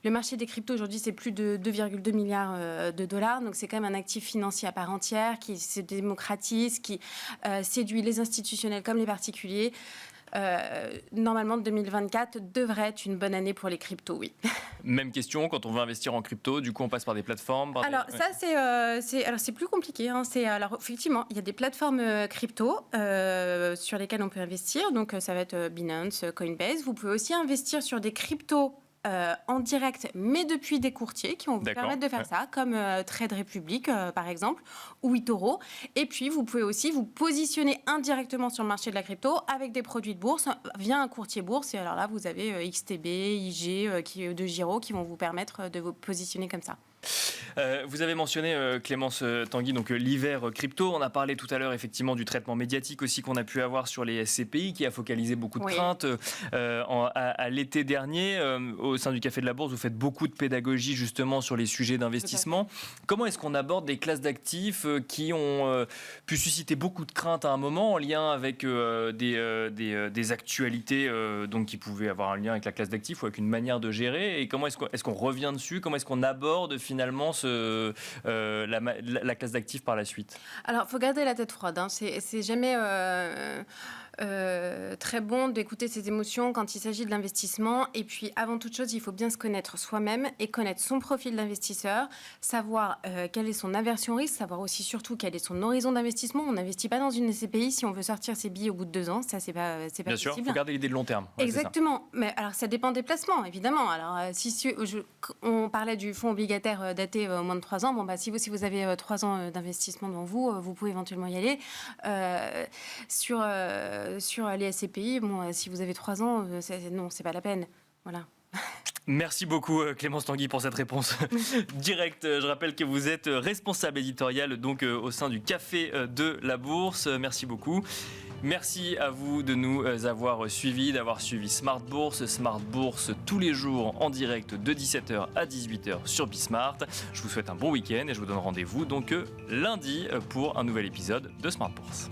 le marché des cryptos aujourd'hui, c'est plus de 2,2 milliards de dollars. Donc, c'est quand même un actif financier à part entière qui se démocratise, qui séduit les institutionnels comme les particuliers. Normalement, 2024 devrait être une bonne année pour les cryptos, oui. Même question, quand on veut investir en crypto, du coup, on passe par des plateformes. C'est plus compliqué. Alors, effectivement, il y a des plateformes crypto sur lesquelles on peut investir. Donc, ça va être Binance, Coinbase. Vous pouvez aussi investir sur des cryptos en direct, mais depuis des courtiers qui vont vous permettre de faire ça, comme Trade Republic, par exemple, ou eToro. Et puis, vous pouvez aussi vous positionner indirectement sur le marché de la crypto avec des produits de bourse via un courtier bourse. Et alors là, vous avez XTB, IG, de Giro qui vont vous permettre de vous positionner comme ça. Vous avez mentionné, Clémence Tanguy, donc l'hiver crypto. On a parlé tout à l'heure effectivement du traitement médiatique aussi qu'on a pu avoir sur les SCPI, qui a focalisé beaucoup de craintes. À l'été dernier, au sein du Café de la Bourse, vous faites beaucoup de pédagogie justement sur les sujets d'investissement. Comment est-ce qu'on aborde des classes d'actifs qui ont pu susciter beaucoup de craintes à un moment en lien avec des actualités donc qui pouvaient avoir un lien avec la classe d'actifs ou avec une manière de gérer? Et comment est-ce qu'on revient dessus? Comment est-ce qu'on aborde finalement la classe d'actifs par la suite? Alors, il faut garder la tête froide. C'est jamais très bon d'écouter ses émotions quand il s'agit de l'investissement. Et puis, avant toute chose, il faut bien se connaître soi-même et connaître son profil d'investisseur, savoir quelle est son aversion au risque, savoir aussi surtout quel est son horizon d'investissement. On n'investit pas dans une SCPI si on veut sortir ses billes au bout de 2 ans. Ça, c'est pas possible. Bien sûr, il faut garder l'idée de long terme. Ouais, exactement. Mais alors, ça dépend des placements, évidemment. Alors, on parlait du fonds obligataire daté moins de 3 ans. Si vous avez 3 ans d'investissement devant vous, vous pouvez éventuellement y aller. Sur les SCPI, si vous avez 3 ans, non, c'est pas la peine. Voilà. Merci beaucoup Clémence Tanguy pour cette réponse directe. Je rappelle que vous êtes responsable éditoriale donc au sein du Café de la Bourse. Merci beaucoup. Merci à vous de nous avoir suivis, d'avoir suivi Smart Bourse. Smart Bourse tous les jours en direct de 17h à 18h sur Bismart. Je vous souhaite un bon week-end et je vous donne rendez-vous donc lundi pour un nouvel épisode de Smart Bourse.